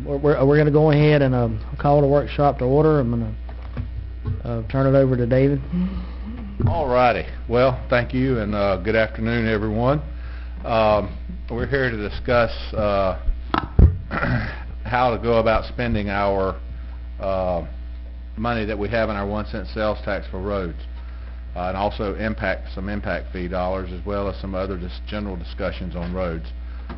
we're going to go ahead and call the workshop to order. I'm going to turn it over to David. All righty. Well, thank you, and good afternoon, everyone. We're here to discuss how to go about spending our money that we have in our 1-cent sales tax for roads, and also some impact fee dollars, as well as some other just general discussions on roads.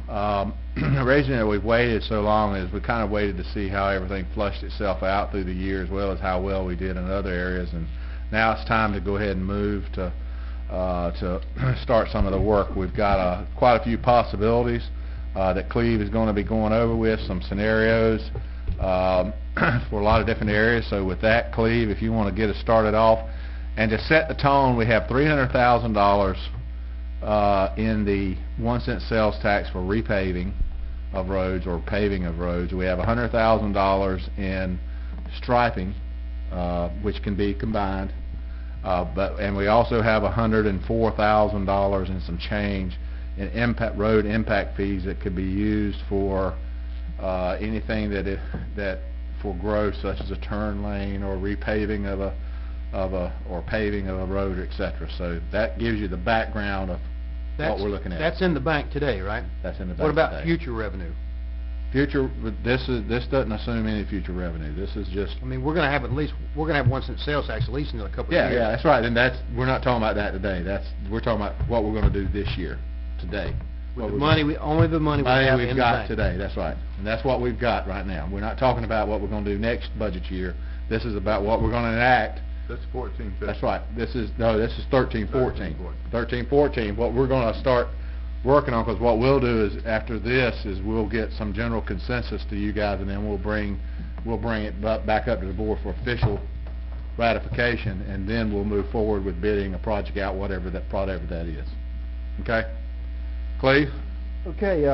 The reason that we've waited so long is we kind of waited to see how everything flushed itself out through the year, as well as how well we did in other areas, and now it's time to go ahead and move to start some of the work. We've got quite a few possibilities that Cleve is going to be going over with, some scenarios for a lot of different areas. So with that, Cleve, if you want to get us started off, and to set the tone, we have $300,000 in the 1-cent sales tax for repaving of roads or paving of roads. We have $100,000 in striping, which can be combined, and we also have $104,000 in some change in road impact fees that could be used for anything that for growth, such as a turn lane or repaving or paving of a road, etc. So that gives you the background of what we're looking at. That's in the bank today, right? That's in the bank. What about today. future revenue? This doesn't assume any future revenue. This is just. I mean, we're going to have 1-cent sales tax at least in a couple of years. Yeah, that's right. And we're not talking about that today. We're talking about what we're going to do this year, today. With the money only the money we have we've in got the bank today. That's right. And that's what we've got right now. We're not talking about what we're going to do next budget year. This is about what we're going to enact. That's 14, 15. That's right. This is 13, 14. 13, 14. What we're going to start working on, because what we'll do is after this is we'll get some general consensus to you guys, and then we'll bring it back up to the board for official ratification, and then we'll move forward with bidding a project out, whatever that is. Okay, Cleve? Okay,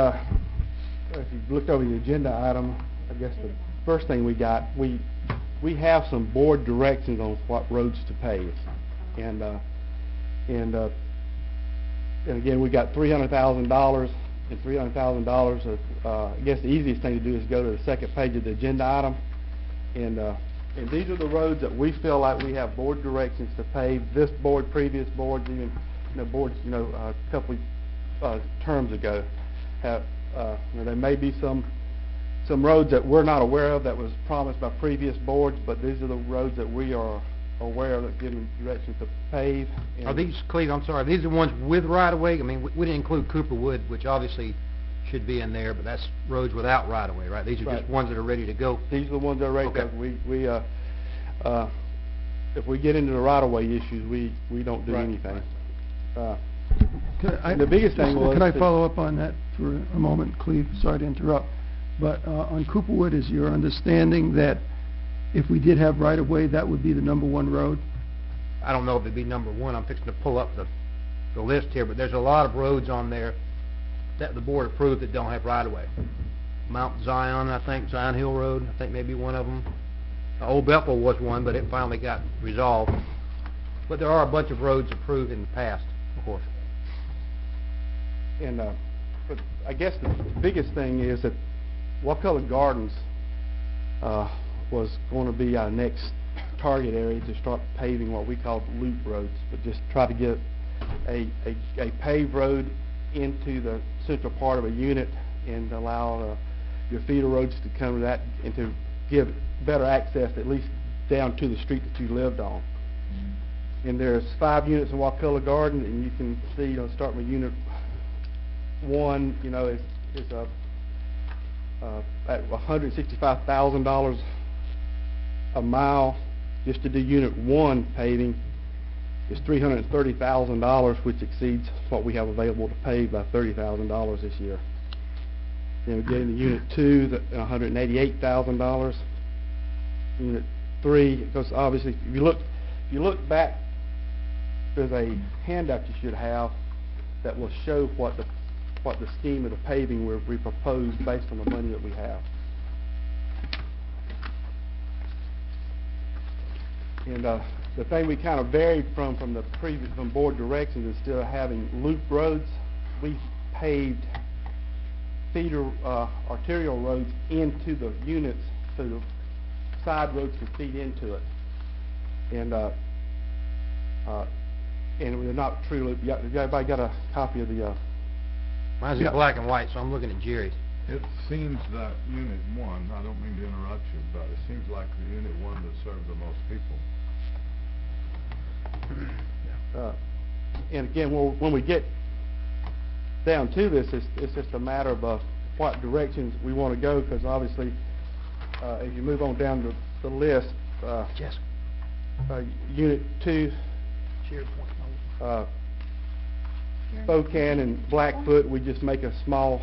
if you looked over the agenda item, I guess the first thing we got, we have some board directions on what roads to pave, and again, we got $300,000, and $300,000 I guess the easiest thing to do is go to the second page of the agenda item, and these are the roads that we feel like we have board directions to pave. This board, previous boards, even boards a couple terms ago have there may be some roads that we're not aware of that was promised by previous boards, but these are the roads that we are aware of that given directions to pave. Are these, Cleve, I'm sorry, are these the ones with right-of-way? I mean, we didn't include Cooperwood, which obviously should be in there, but that's roads without right-of-way, right? These are just ones that are ready to go. These are the ones that are ready to go. If we get into the right-of-way issues, we don't do anything. The biggest thing was... Can I follow up on that for a moment, Cleve? Sorry to interrupt. But on Cooperwood, is your understanding that if we did have right-of-way, that would be the #1 road? I don't know if it'd be #1. I'm fixing to pull up the list here, but there's a lot of roads on there that the board approved that don't have right-of-way. Mount Zion, I think, Zion Hill Road, I think maybe one of them. Old Bethel was one, but it finally got resolved. But there are a bunch of roads approved in the past, of course. And but I guess the biggest thing is that Wakulla Gardens was going to be our next target area to start paving what we call loop roads, but just try to get a paved road into the central part of a unit and allow your feeder roads to come to that and to give better access at least down to the street that you lived on. And there's 5 units in Wakulla Garden, and you can see, starting with unit 1, is at $165,000 a mile. Just to do unit 1 paving is $330,000, which exceeds what we have available to pave by $30,000 this year. Then we get into unit 2, $188,000. Unit 3, because obviously if you look back, there's a handout you should have that will show what the scheme of the paving we propose based on the money that we have. And the thing we kind of varied from the previous board directions, instead of having loop roads, we paved feeder arterial roads into the units, so the side roads can feed into it. And they're not true loop. Everybody got a copy of the? Mine's in black and white, so I'm looking at Jerry's. It seems that Unit 1, I don't mean to interrupt you, but it seems like the Unit 1 that serves the most people. And again, when we get down to this, it's just a matter of what directions we want to go, because obviously, as you move on down the list, Unit 2, Spokane and Blackfoot, we just make a small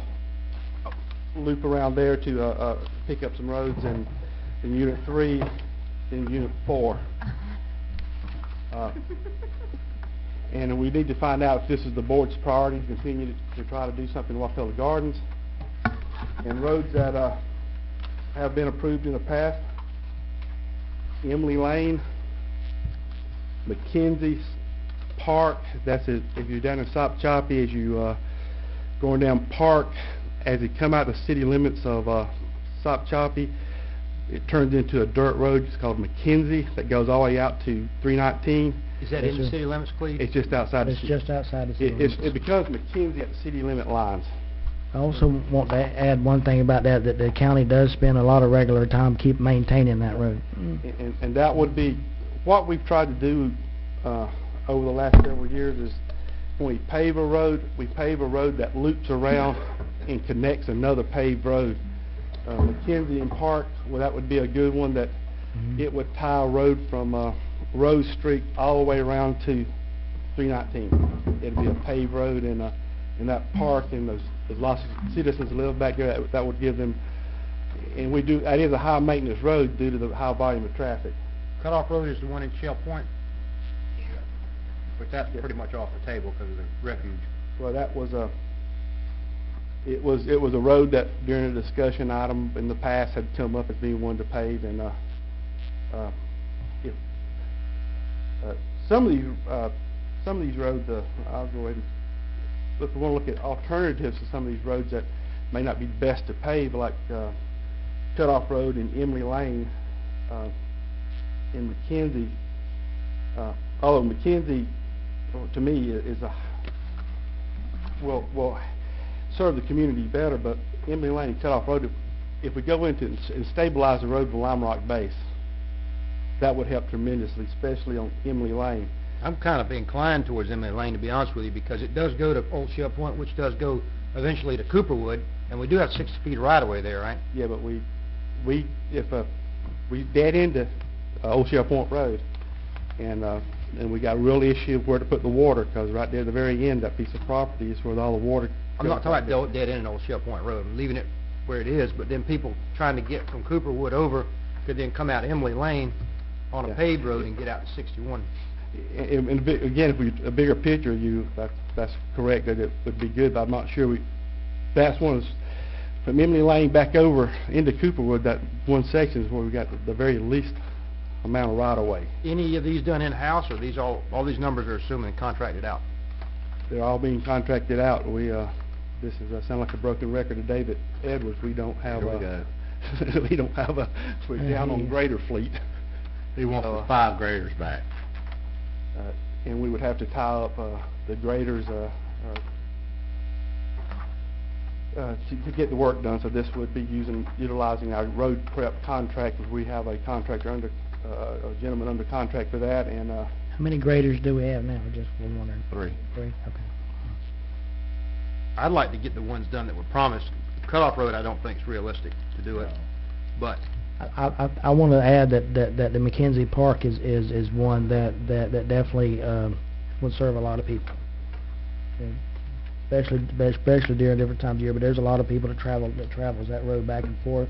loop around there to pick up some roads, and in Unit 3, in Unit 4. And we need to find out if this is the board's priority to continue to try to do something in Wakulla Gardens. And roads that have been approved in the past: Emily Lane, McKenzie Park. That's it. If you're down in Sop Choppy, as you going down Park, as you come out the city limits of Sop Choppy, it turns into a dirt road. It's called McKenzie, that goes all the way out to 319. Is that in the city limits, Cleve? It's just outside. It's just outside the city limits. It becomes McKenzie at the city limit lines. I also want to add one thing about that the county does spend a lot of regular time maintaining that road. And that would be what we've tried to do over the last several years. Is when we pave a road that loops around and connects another paved road. McKenzie and Park, well, that would be a good one. That it would tie a road from Rose Street all the way around to 319. It'd be a paved road, and that park, and there's lots of citizens live back there. That would give them, and we do. That is a high maintenance road due to the high volume of traffic. Cutoff road is the one in Shell Point, but that's pretty much off the table because of the refuge. Well, that was a. It was a road that during a discussion item in the past had come up as being one to pave, and some of these roads, I'll go ahead and if we want to look at alternatives to some of these roads that may not be best to pave, like Cutoff Road and Emily Lane in McKenzie. Although McKenzie, to me, is will serve the community better, but Emily Lane and Cutoff Road, if we go into and stabilize the road with Lime Rock base, that would help tremendously, especially on Emily Lane. I'm kind of inclined towards Emily Lane, to be honest with you, because it does go to Old Shell Point, which does go eventually to Cooperwood, and we do have 60 feet of right-of-way there, right? Yeah, but we dead into Old Shell Point Road, and we got a real issue of where to put the water, because right there at the very end, that piece of property is where all the water. I'm not talking about dead end in Old Shell Point Road. I'm leaving it where it is, but then people trying to get from Cooperwood over could then come out Emily Lane on a paved road and get out to 61. And again, if a bigger picture, that's correct, that it would be good, but I'm not sure that's one of from Emily Lane back over into Cooperwood, that one section is where we got the very least amount of right-of-way. Any of these done in-house, or these all these numbers are assuming contracted out? They're all being contracted out. This is sound like a broken record to David Edwards. We don't have we're down on grader fleet. He wants the 5 graders back. And we would have to tie up the graders to get the work done. So this would be utilizing our road prep contractors. We have a contractor a gentleman under contract for that. And how many graders do we have now? Just one wondering. 3. 3. Okay. I'd like to get the ones done that were promised. Cutoff Road, I don't think is realistic to do it, but I want to add that the McKenzie Park is one that definitely would serve a lot of people, especially during different times of year. But there's a lot of people that travels that road back and forth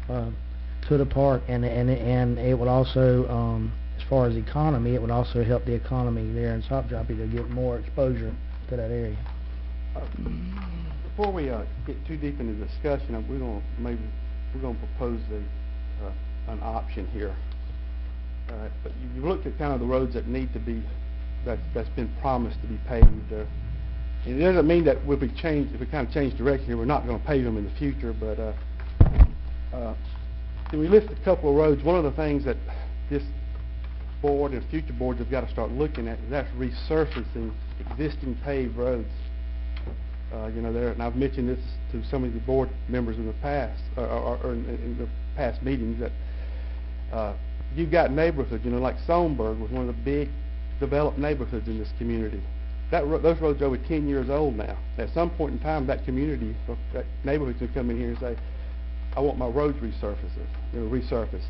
to the park, and it would also, as far as economy, it would also help the economy there in Sop Choppy to get more exposure to that area. Before we get too deep into discussion, we're going to propose an option here. But you looked at kind of the roads that need to be that's been promised to be paved. It doesn't mean that if we kind of change direction here, we're not going to pave them in the future, but we list a couple of roads. One of the things that this board and future boards have got to start looking at is that's resurfacing existing paved roads. You know, and I've mentioned this to some of the board members in the past, or in the past meetings, that you've got neighborhoods, you know, like Sohnberg was one of the big developed neighborhoods in this community. Those roads are over 10 years old now. At some point in time, that community, or that neighborhood's going to come in here and say, I want my roads resurfaced.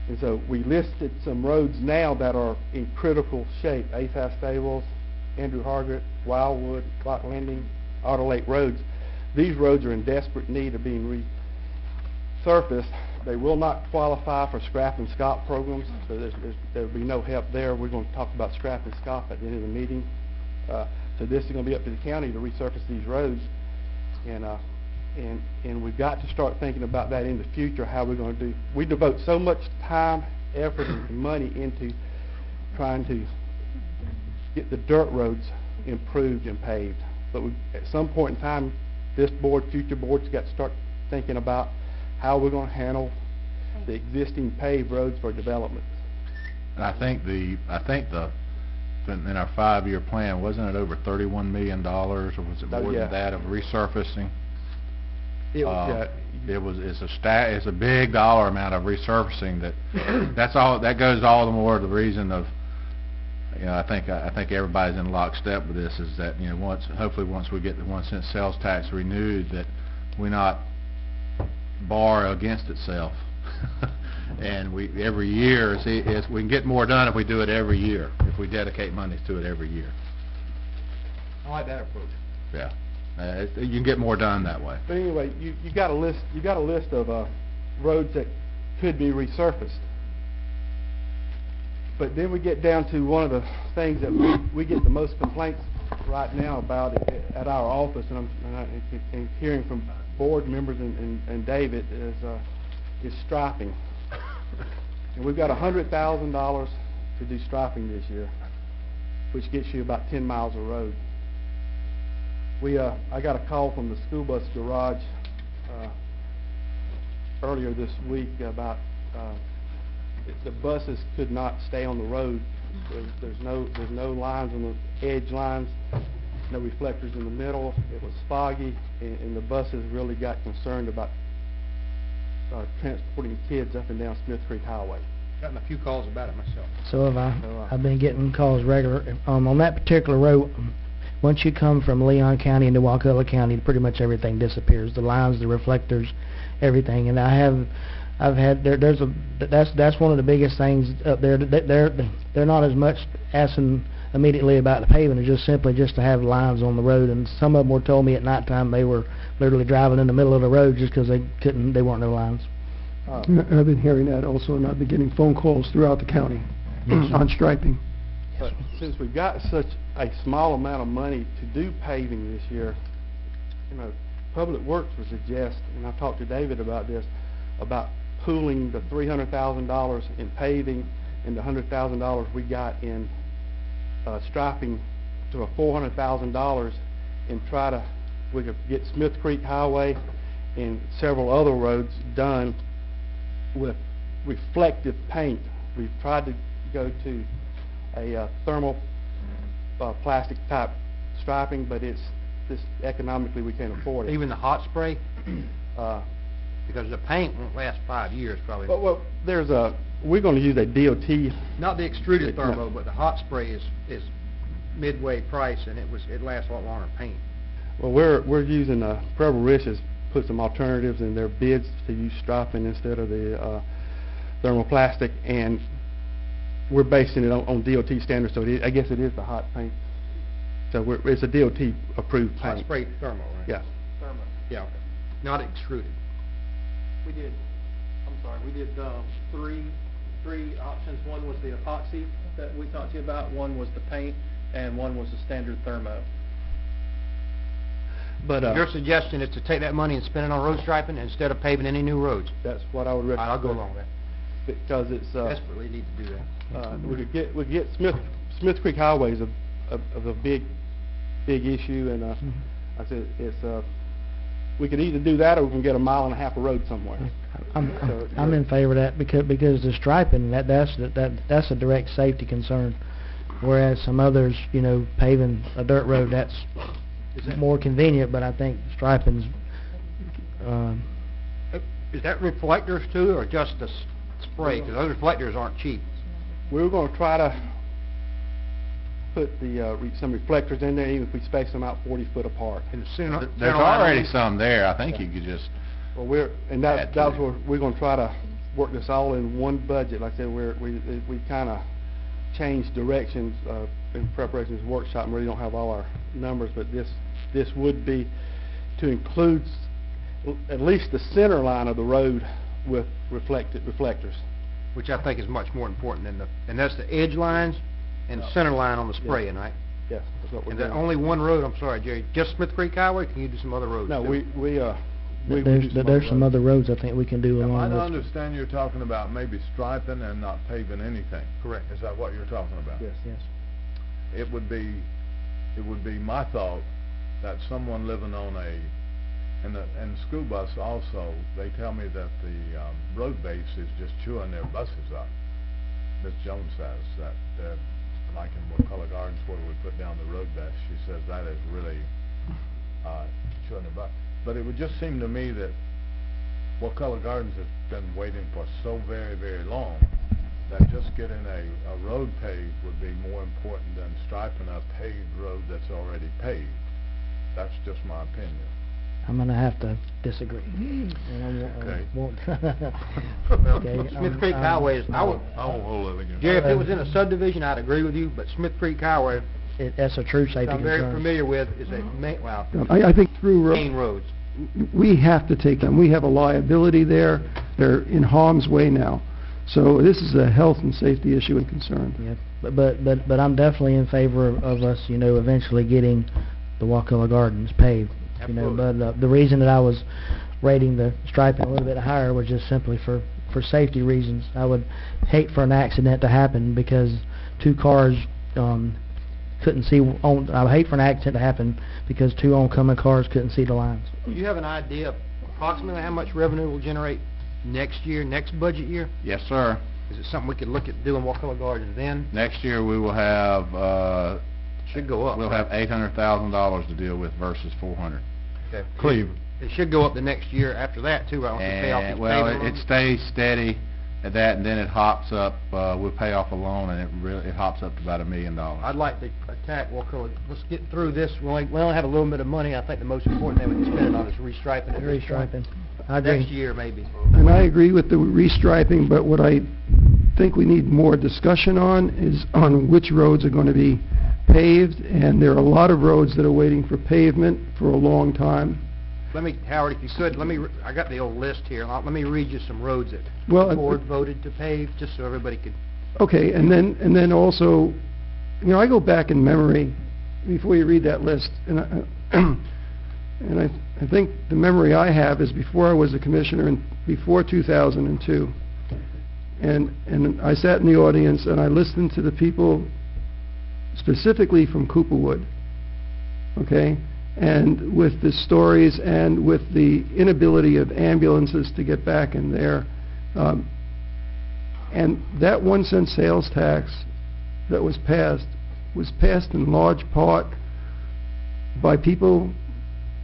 And so we listed some roads now that are in critical shape: Ace House Stables, Andrew Hargett, Wildwood, Lock Landing, Otter Lake roads. These roads are in desperate need of being resurfaced. They will not qualify for scrap and scop programs, so there will be no help there. We're going to talk about scrap and scop at the end of the meeting. So this is going to be up to the county to resurface these roads, and we've got to start thinking about that in the future, how we're going to do. We devote so much time, effort, and money into trying to get the dirt roads improved and paved. But at some point in time, this board, future boards, got to start thinking about how we're going to handle the existing paved roads for development. And I think in our 5-year plan, wasn't it over $31 million, or was it more than that, of resurfacing? It's a big dollar amount of resurfacing. That goes all the more to the reason of, you know, I think everybody's in lockstep with this, is that, you know, hopefully once we get the 1-cent sales tax renewed, that we not bar against itself. And every year, we can get more done if we do it every year, if we dedicate money to it every year. I like that approach. Yeah, you can get more done that way. But anyway, you got a list of roads that could be resurfaced. But then we get down to one of the things that we get the most complaints right now about at our office, and I'm hearing from board members and David, is striping. And we've got $100,000 to do striping this year, which gets you about 10 miles of road. I got a call from the school bus garage earlier this week about the buses could not stay on the road. There's no lines on the edge lines, no reflectors in the middle. It was foggy, and the buses really got concerned about transporting kids up and down Smith Creek Highway. Gotten a few calls about it myself. So have I. I've been getting calls regular. On that particular road, once you come from Leon County into Wakulla County, pretty much everything disappears. The lines, the reflectors, everything. And I've had that's one of the biggest things up there. They're not as much asking immediately about the paving, it's just simply just to have lines on the road. And some of them were told me at nighttime they were literally driving in the middle of the road just because they weren't no lines. I've been hearing that also, and I've been getting phone calls throughout the county on striping. But since we've got such a small amount of money to do paving this year, you know, Public Works would suggest, and I've talked to David about this, about pooling the $300,000 in paving and the $100,000 we got in striping to a $400,000, and we could get Smith Creek Highway and several other roads done with reflective paint. We've tried to go to a thermal plastic type striping, but it's just economically we can't afford it. Even the hot spray, because the paint won't last 5 years probably. Well, we're going to use a DOT. Not the extruded No. thermo, but the hot spray is midway price, and it lasts a lot longer than paint. Well, we're using Preble Rich has put some alternatives in their bids to use striping instead of the thermoplastic, and we're basing it on DOT standards. So I guess it is the hot paint. So it's a DOT approved paint. Hot spray thermo, right? Yeah. Thermo. Yeah. Okay. Not extruded. We did three options. One was the epoxy that we talked to you about, one was the paint, and one was the standard thermo. But Your suggestion is to take that money and spend it on road striping instead of paving any new roads. that's what I would recommend. I'll go along with that. Because it's Desperately need to do that. we could get Smith Creek Highway is a big big issue, and I said, we could either do that or we can get a mile and a half of road somewhere. I'm in favor of that because the striping, that's a direct safety concern. Whereas some others, paving a dirt road, that's more convenient, but I think striping's, Is that reflectors too, or just the spray? Because those reflectors aren't cheap. We were gonna try to put some reflectors in there, even if we space them out 40 foot apart. And There's already some there. I think you could just, Well, Add to that's it. where we're gonna try to work this all in one budget. Like I said, we kinda changed directions, in preparation of this workshop, and really don't have all our numbers, but this would be to include at least the center line of the road with reflectors. which I think is much more important than and that's the edge lines and the center line on the spraying, right? Yes, that's what we're And doing. that only one road, I'm sorry, Jerry, just Smith Creek Highway, can you do some other roads? No, too? we there's some other roads I think we can do Am I along to with. understand you're talking about maybe striping and not paving anything? Correct. Is that what you're talking about? Yes. Yes. It would be my thought that someone living on and the school bus also, they tell me that the road base is just chewing their buses up. Ms. Jones says that, like in Wakulla Gardens where we put down the road base, she says that is really chewing their butt. But it would just seem to me that Wakulla Gardens has been waiting for so very, very long that just getting a road paved would be more important than striping a paved road that's already paved. That's just my opinion. I'm gonna have to disagree. And Okay. Okay, Smith Creek Highway is, I won't hold it against Jerry, if Uh, it was in a subdivision, I'd agree with you, but Smith Creek Highway, That's a true safety I'm very concern. familiar with, is a I think through main roads. we have to take them. We have a liability there. They're in harm's way now. So this is a health and safety issue and concern. Yeah, but I'm definitely in favor of us, eventually getting the Wakulla Gardens paved. Absolutely. But the reason that I was rating the striping a little bit higher was just simply for safety reasons. I would hate for an accident to happen because two cars couldn't see. I would hate for an accident to happen because two oncoming cars couldn't see the lines. Do you have an idea of approximately how much revenue will generate next year, next budget year? yes, sir. Is it something we could look at doing Wakulla Gardens then? Next year, we will have, Should go up. we'll have $800,000 to deal with versus 400. Okay. Cleveland. It should go up the next year after that too, right? Once we pay off And, these well, paving it loans? stays steady at that, and then it hops up, we'll pay off a loan, and it hops up to about $1 million. I'd like to attack Wakulla. Let's get through this. We only have a little bit of money. I think the most important thing we can spend it on is restriping it. Restriping. I agree. Next year, maybe. And I agree with the restriping, but what I think we need more discussion on is on which roads are going to be paved, and there are a lot of roads that are waiting for pavement for a long time. Let me, Howard, if you could, I got the old list here. Let me read you some roads that Well, the board voted to pave, just so everybody could. Okay, and then also, I go back in memory, before you read that list, and I think the memory I have is before I was a commissioner and before 2002. And I sat in the audience and I listened to the people specifically from Cooperwood, okay? And with the stories and with the inability of ambulances to get back in there. And that 1 cent sales tax that was passed in large part by people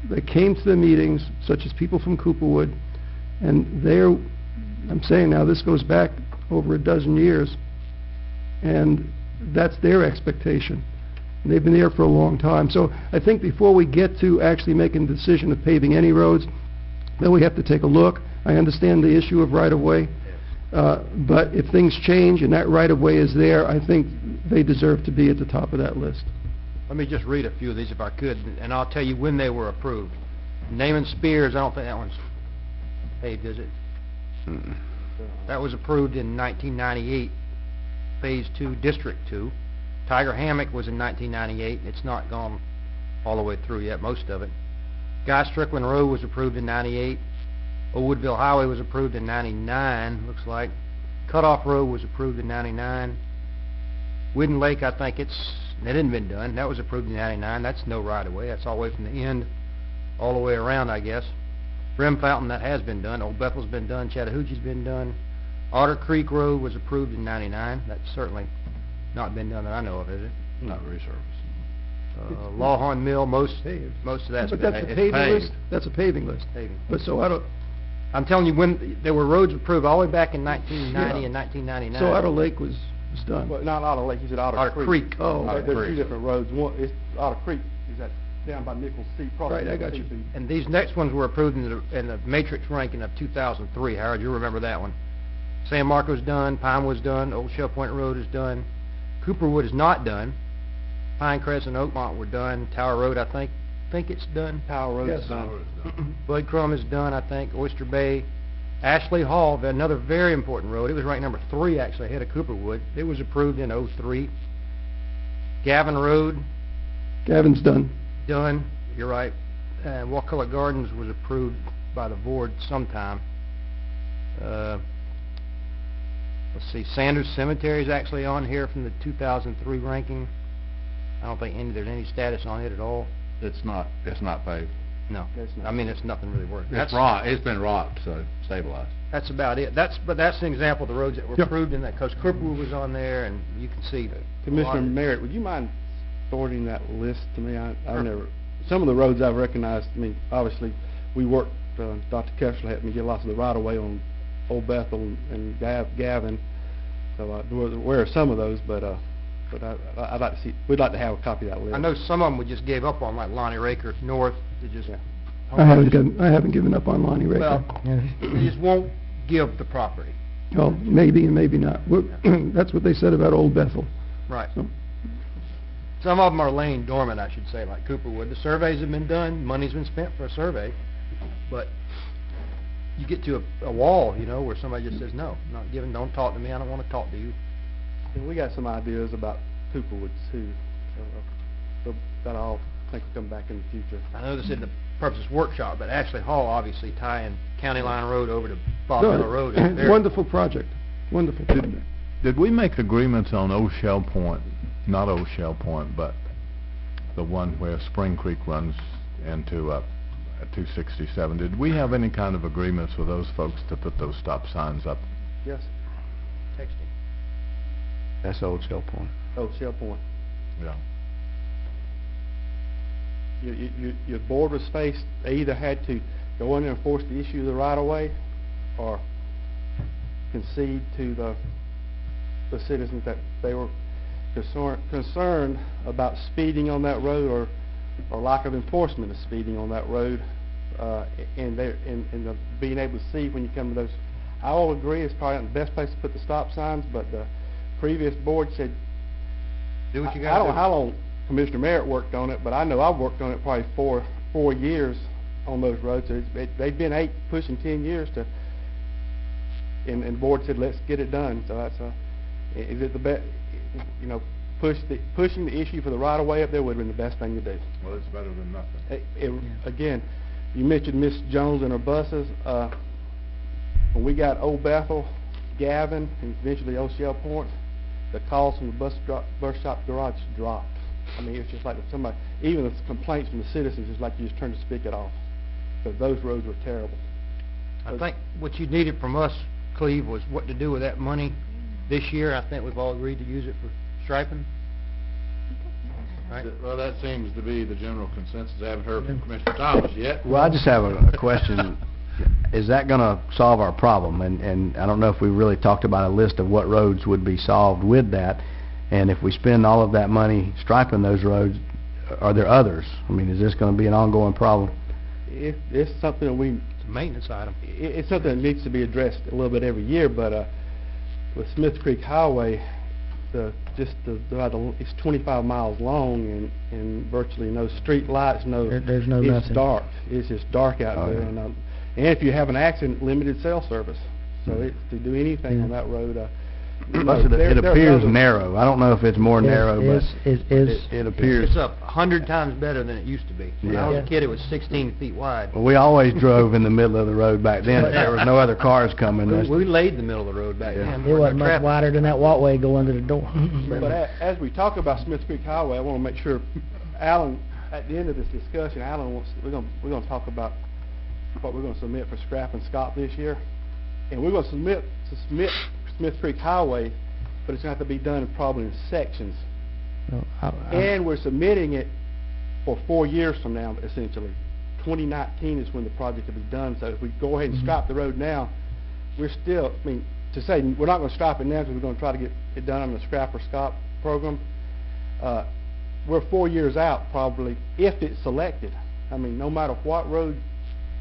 that came to the meetings, such as people from Cooperwood, and I'm saying now this goes back over a dozen years, and that's their expectation. And they've been there for a long time. So I think before we get to actually making a decision of paving any roads, then we have to take a look. I understand the issue of right-of-way, but if things change and that right-of-way is there, I think they deserve to be at the top of that list. Let me just read a few of these if I could, and I'll tell you when they were approved. Naaman Spears, I don't think that one's paved, is it? That was approved in 1998, Phase 2, District 2. Tiger Hammock was in 1998. It's not gone all the way through yet, most of it. Guy Strickland Road was approved in 98. Old Woodville Highway was approved in 99, looks like. Cutoff Road was approved in 99. Whidden Lake, I think it's That hadn't been done. That was approved in '99. That's no right-of-way. That's all the way from the end, all the way around, I guess. Brim Fountain, that has been done. Old Bethel's been done. Chattahoochee's been done. Otter Creek Road was approved in '99. That's certainly not been done that I know of, is it? Not resurfaced. Lawhorn Mill, most of that's But been that's a it's paving paved. list, that's a paving list. Paving. But so I don't, I'm telling you, when there were roads approved all the way back in 1990 Yeah. and 1999. so Otter Lake was done. Well, not Otter Lake, you said Otter Otter Creek. Creek. Oh, There- Otter There's Creek. two different roads. One, it's Otter Creek, is that down by Nichols Seat, probably. Right, I got you. And these next ones were approved in the matrix ranking of 2003. Howard, you remember that one. San Marco's done, Pinewood's done, Old Shell Point Road is done. Cooperwood is not done. Pinecrest and Oakmont were done. Tower Road, I think it's done. Tower Road is Yes. done. Bud Crum is done, I think. Oyster Bay. Ashley Hall, another very important road. It was ranked number 3, actually, ahead of Cooperwood. It was approved in '03. Gavin Road, Gavin's done. done. You're right. Wakulla Gardens was approved by the board sometime. Let's see, Sanders Cemetery is actually on here from the 2003 ranking. I don't think there's any status on it at all. It's not paved. No. That's not- I mean, it's nothing really worth. It's been rocked, so stabilized. That's about it. But that's an example of the roads that were Yep. approved in that, because Kirkwood was on there, and you can see that. a lot Commissioner of- Merritt, would you mind forwarding that list to me? Sure. I've never, some of the roads I've recognized, I mean, obviously, we worked, Dr. Kessler helped me get lots of the right-of-way on Old Bethel and Gavin, so we're aware of some of those, but I'd like to see, we'd like to have a copy of that list. I know some of them we just gave up on, like Lonnie Raker North, they just... Yeah. I haven't given up on Lonnie Raker. Well, Yeah. they just won't give the property. Well, maybe and maybe not. That's what they said about Old Bethel. Right. So, Some of them are laying dormant, I should say, like Cooperwood. The surveys have been done, money's been spent for a survey, but you get to a wall, where somebody just says, no, not giving, don't talk to me, I don't want to talk to you. And we got some ideas about Cooperwood too, so that I'll think will come back in the future. I know this isn't the purpose of this workshop, but Ashley Hall, obviously, tying County Line Road over to Bob Miller Road. is very- Wonderful project, wonderful. Did we make agreements on Old Shell Point, not Old Shell Point, but the one where Spring Creek runs into 267? Did we have any kind of agreements with those folks to put those stop signs up? Yes, Texting. That's Old Shell Point. Shell Point. Yeah. Your board was faced, they either had to go in there and force the issue of the right-of-way, or concede to the citizens that they were concerned about speeding on that road, or lack of enforcement of speeding on that road, and the being able to see when you come to those. I will agree, it's probably not the best place to put the stop signs, but the previous board said, Do what you I gotta don't do. know how long Commissioner Merritt worked on it, but I know I've worked on it probably four years on those roads. They've been 8, pushing 10 years to, and the board said, let's get it done. So that's is it the best, pushing the issue for the right-of-way up there would have been the best thing to do. Well, it's better than nothing. Again, you mentioned Miss Jones and her buses. When we got Old Bethel, Gavin, and eventually Old Shell Point, the calls from the bus shop garage dropped. I mean, it's just like somebody, even the complaints from the citizens, it's like you just turned the spigot off, because those roads were terrible. I think what you needed from us, Cleve, was what to do with that money this year. I think we've all agreed to use it for striping. Right? Well, that seems to be the general consensus. I haven't heard from Commissioner Thomas yet. Well, I just have a question. Is that going to solve our problem? And I don't know if we really talked about a list of what roads would be solved with that. And if we spend all of that money striping those roads, are there others? I mean, is this going to be an ongoing problem? It's something that It's a maintenance item. it's something that needs to be addressed a little bit every year, but with Smith Creek Highway, it's 25 miles long and virtually no street lights, There's no it's nothing. dark. It's just dark out Oh, there, yeah. and if you have an accident, limited cell service. So to do anything on that road, Plus, it appears narrow. I don't know if it's more narrow, but it appears. It's 100 times better than it used to be. When I was Yeah. a kid, it was 16 feet wide. Well, we always drove in the middle of the road back then. If there was no other cars coming. We laid the middle of the road back then. It wasn't much wider than that walkway going to the door. But as we talk about Smith Creek Highway, I want to make sure, Alan, at the end of this discussion, we're going to talk about what we're going to submit for scrap and SCOP this year. And we're going to submit Smith Creek Highway, but it's going to have to be done probably in sections. No, And we're submitting it for 4 years from now, essentially. 2019 is when the project will be done, so if we go ahead and stripe the road now, we're still, I mean, to say we're not going to stripe it now because we're going to try to get it done on the scrap or SCOP program, we're 4 years out probably, if it's selected. I mean, no matter what road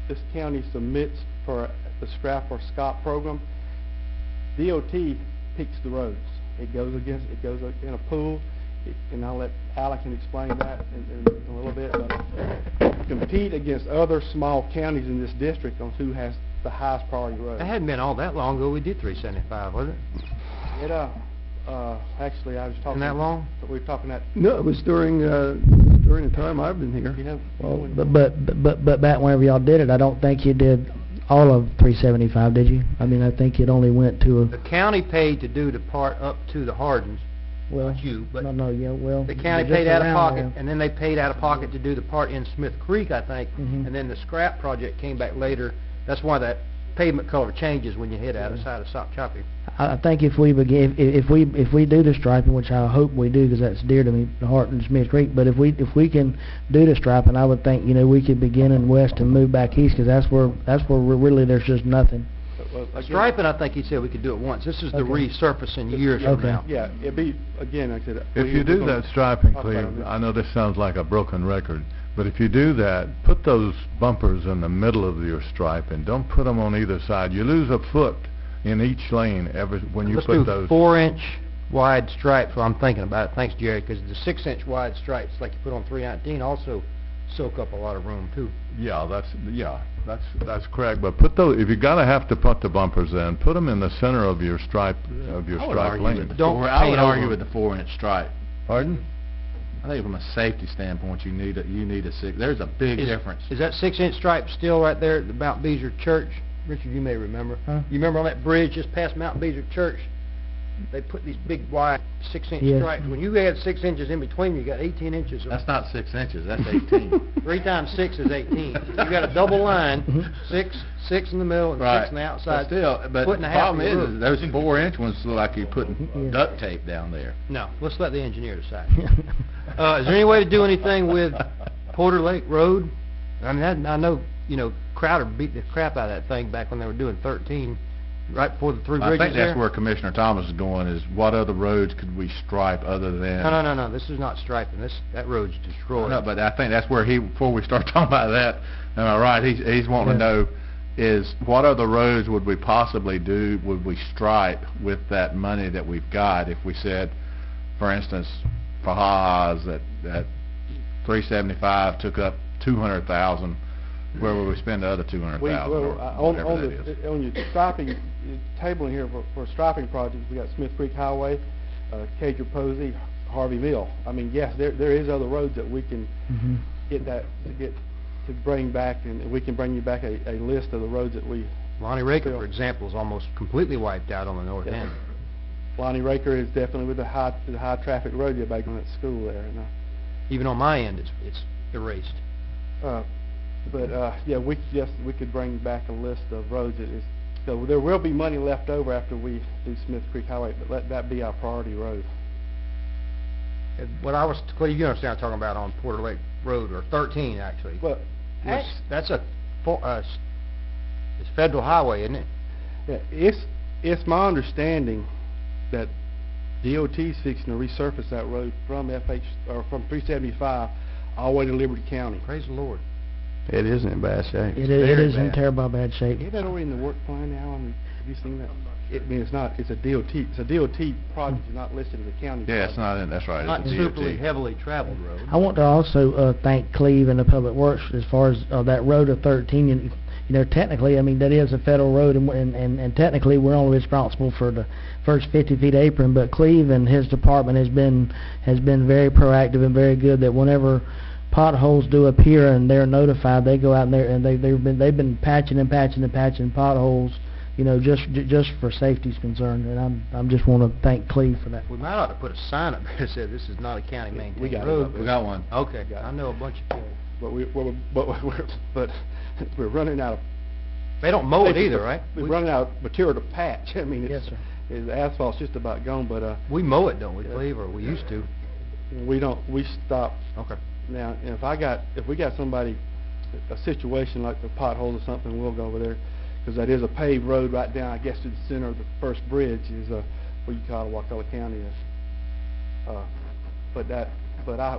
this county submits for the scrap or SCOP program, DOT picks the roads. It goes in a pool, and I'll let Alec can explain that in a little bit, but compete against other small counties in this district on who has the highest priority road. It hadn't been all that long ago we did 375, was it? It, actually, I was talking... Isn't that long? We were talking that... No, it was during the time I've been here. Yeah. Well, but back whenever y'all did it, I don't think you did all of 375, did you? I mean, I think it only went to The county paid to do the part up to the Hardens, well, not you, but the the county paid out of pocket, and then they paid out of pocket to do the part in Smith Creek, I think, and then the scrap project came back later. That's why that pavement color changes when you hit outside of Sock Choppy. I think if we begin, if we do the striping, which I hope we do, because that's dear to me, the heart and Smith Creek. But if we can do the striping, I would think we could begin in west and move back east, because that's where really there's just nothing. Striping, I think he said we could do it once. This is the resurfacing years from now. Yeah, it'd be, again, like I said... If you do that striping, Cleve, I know this sounds like a broken record, but if you do that, put those bumpers in the middle of your stripe and don't put them on either side. You lose a foot in each lane when you Let's put do those. 4-inch wide stripes. Well, I'm thinking about it. Thanks, Jerry, because the 6-inch wide stripes, like you put on 319, also soak up a lot of room too. Yeah, that's correct. But put those. If you're gonna have to put the bumpers in, put them in the center of your stripe lane. I would argue with the 4-inch stripe. Pardon? I think from a safety standpoint, you need a 6. There's a big difference. Is that 6-inch stripe still right there at the Mount Beezer Church? Richard, you may remember. Huh? You remember on that bridge just past Mount Beezer Church? They put these big wide 6-inch Yes. stripes. When you add 6 inches in between, you got 18 inches. That's not 6 inches. That's 18. 3 times 6 is 18. You got a double line, 6 in the middle and 6 on the outside. But the putting a half problem of your is roof. those 4-inch ones look like you're putting duct tape down there. No, let's let the engineer decide. Is there any way to do anything with Porter Lake Road? I mean, I know, Crowder beat the crap out of that thing back when they were doing 13, right before the 3 bridges I think there. that's where Commissioner Thomas is going, is what other roads could we stripe other than... No, this is not striping. That road's destroyed. No, but I think that's where before we start talking about that, am I right, he's wanting to know is what other roads would we possibly do, would we stripe with that money that we've got? If we said, for instance, for Ha-Ha's that 375 took up 200,000, where would we spend the other 200,000? On your striping table in here for striping projects, we got Smith Creek Highway, Cager Posey, Harvey Mill. I mean, yes, there is other roads that we can to bring back, and we can bring you back a list of the roads that we... Lonnie Raker, for example, is almost completely wiped out on the north end. Lonnie Raker is definitely with the high traffic road you're back on that school there. And, even on my end, it's erased. Yeah, we could bring back a list of roads. So there will be money left over after we do Smith Creek Highway, but let that be our priority road. What I was, Clay, you understand I'm talking about on Porter Lake Road, or 13 actually. Well, that's it's federal highway, isn't it? Yeah, it's my understanding that DOT's fixing to resurface that road from from 375 all the way to Liberty County. Praise the Lord. It is in bad shape. It is in terrible bad shape. Is that already in the work plan now? Have you seen that? I mean, it's not. It's a DOT. It's a DOT project. It's not listed as a county. Yeah, it's not in. That's right. Not It's a superly DOT. heavily traveled road. I want to also thank Cleve and the Public Works as far as that road of 13. technically, I mean, that is a federal road, and technically, we're only responsible for the first 50 feet apron, but Cleve and his department has been very proactive and very good, that whenever potholes do appear and they're notified, they go out and they've been patching potholes, just for safety's concerned, and I'm just want to thank Cleve for that. We might ought to put a sign up there that said this is not a county maintained We got it road. up We got one. Okay, I know a bunch of people. But we're running out of... They don't mow it either, right? We're running out of material to patch. I mean, Yes, sir. The asphalt's just about gone, but We mow it, don't we, Cleve, or we used to? we don't, we stop. Okay. Now, if we got somebody, a situation like the potholes or something, we'll go over there, because that is a paved road right down, I guess, to the center of the first bridge is, what you call Wakulla County is.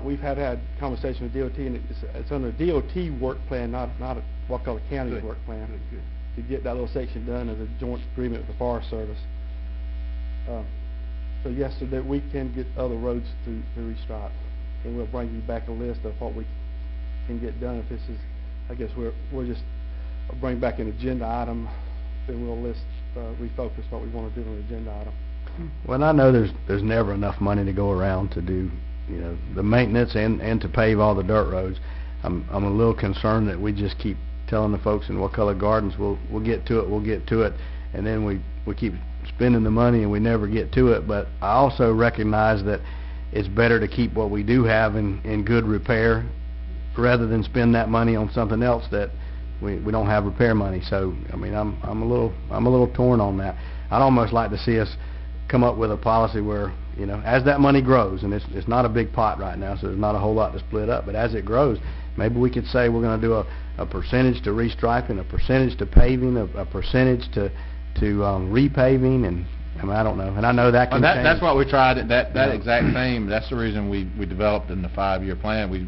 We've had conversation with DOT, and it's under DOT work plan, not a Wakulla County's work plan, to get that little section done as a joint agreement with the Forest Service. So yes, so that we can get other roads to restripe, and we'll bring you back a list of what we can get done. If this is, I guess we'll just bring back an agenda item, then we'll list, refocus what we want to do on the agenda item. Well, I know there's never enough money to go around to do, the maintenance and to pave all the dirt roads. I'm a little concerned that we just keep telling the folks in Wakulla Gardens, we'll get to it, and then we keep spending the money and we never get to it. But I also recognize that it's better to keep what we do have in good repair rather than spend that money on something else that we don't have repair money. So I mean, I'm a little torn on that. I'd almost like to see us come up with a policy where, as that money grows, and it's not a big pot right now, so there's not a whole lot to split up, but as it grows, maybe we could say we're going to do a percentage to restriping, a percentage to paving, a percentage to repaving, and I mean, I don't know, and I know that can change. That's what we tried, that exact theme. That's the reason we developed in the 5-year plan. We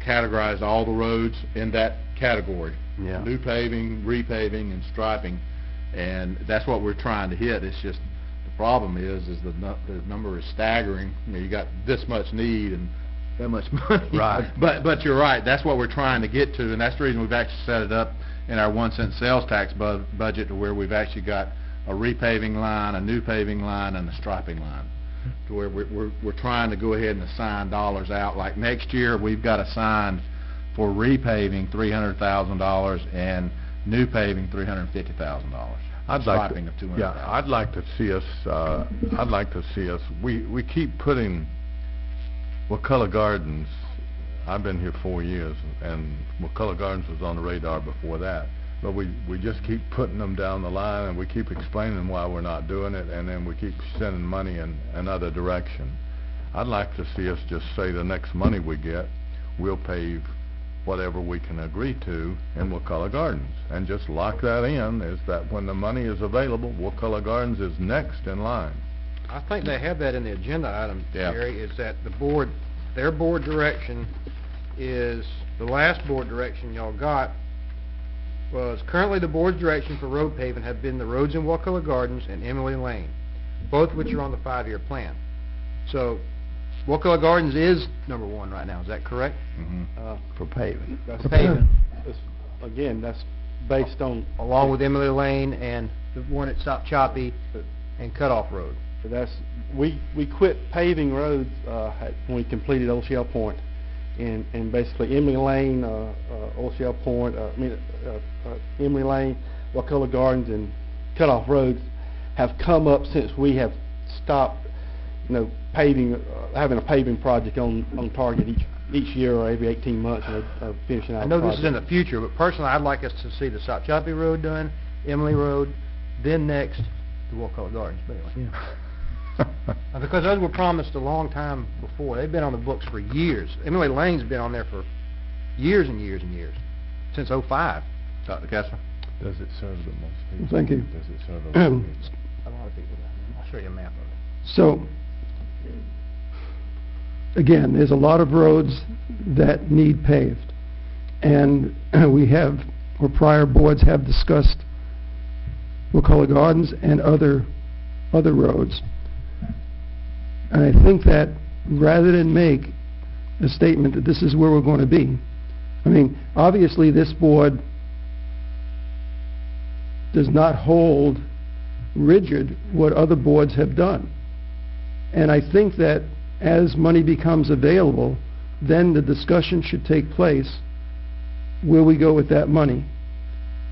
categorized all the roads in that category. Yeah. New paving, repaving, and striping, and that's what we're trying to hit. It's just the problem is the number is staggering. You got this much need and that much money. Right. But you're right. That's what we're trying to get to, and that's the reason we've actually set it up in our 1-cent sales tax budget, to where we've actually got a repaving line, a new paving line, and a striping line, to where we're trying to go ahead and assign dollars out. Like next year, we've got assigned for repaving $300,000 and new paving $350,000. Striping of $200,000. Yeah, I'd like to see us. We keep putting Wakulla Gardens. I've been here 4 years, and Wakulla Gardens was on the radar before that. But we just keep putting them down the line, and we keep explaining why we're not doing it, and then we keep sending money in another direction. I'd like to see us just say the next money we get, we'll pave whatever we can agree to in Wakulla Gardens, and just lock that in, is that when the money is available, Wakulla Gardens is next in line. I think they have that in the agenda item, Yeah. Gary, is that their board direction is, the last board direction y'all got was, currently the board's direction for road paving have been the roads in Wakulla Gardens and Emily Lane, both which are on the 5-year plan. So, Wakulla Gardens is number 1 right now, is that correct? Mm-hmm. For paving. That's Paving. Again, that's based on... Along with Emily Lane and the one at Stop Choppy and Cutoff Road. So that's, we quit paving roads when we completed Old Shell Point, and basically Emily Lane, Old Shell Point, Emily Lane, Wakulla Gardens, and Cutoff Roads have come up since we have stopped, paving, having a paving project on target each year or every 18 months of finishing out. I know this is in the future, but personally, I'd like us to see the Stop Choppy Road done, Emily Road, then next the Wakulla Gardens. But anyway. Because those were promised a long time before. They've been on the books for years. Emily Lane's been on there for years and years and years, since '05. Dr. Kessler? Does it serve the most people? Thank you. Does it serve a lot of people? A lot of people down there. I'll show you a map of it. So, again, there's a lot of roads that need paved. And prior boards have discussed Wakulla Gardens and other roads. And I think that rather than make a statement that this is where we're going to be, I mean, obviously this board does not hold rigid what other boards have done. And I think that as money becomes available, then the discussion should take place where we go with that money.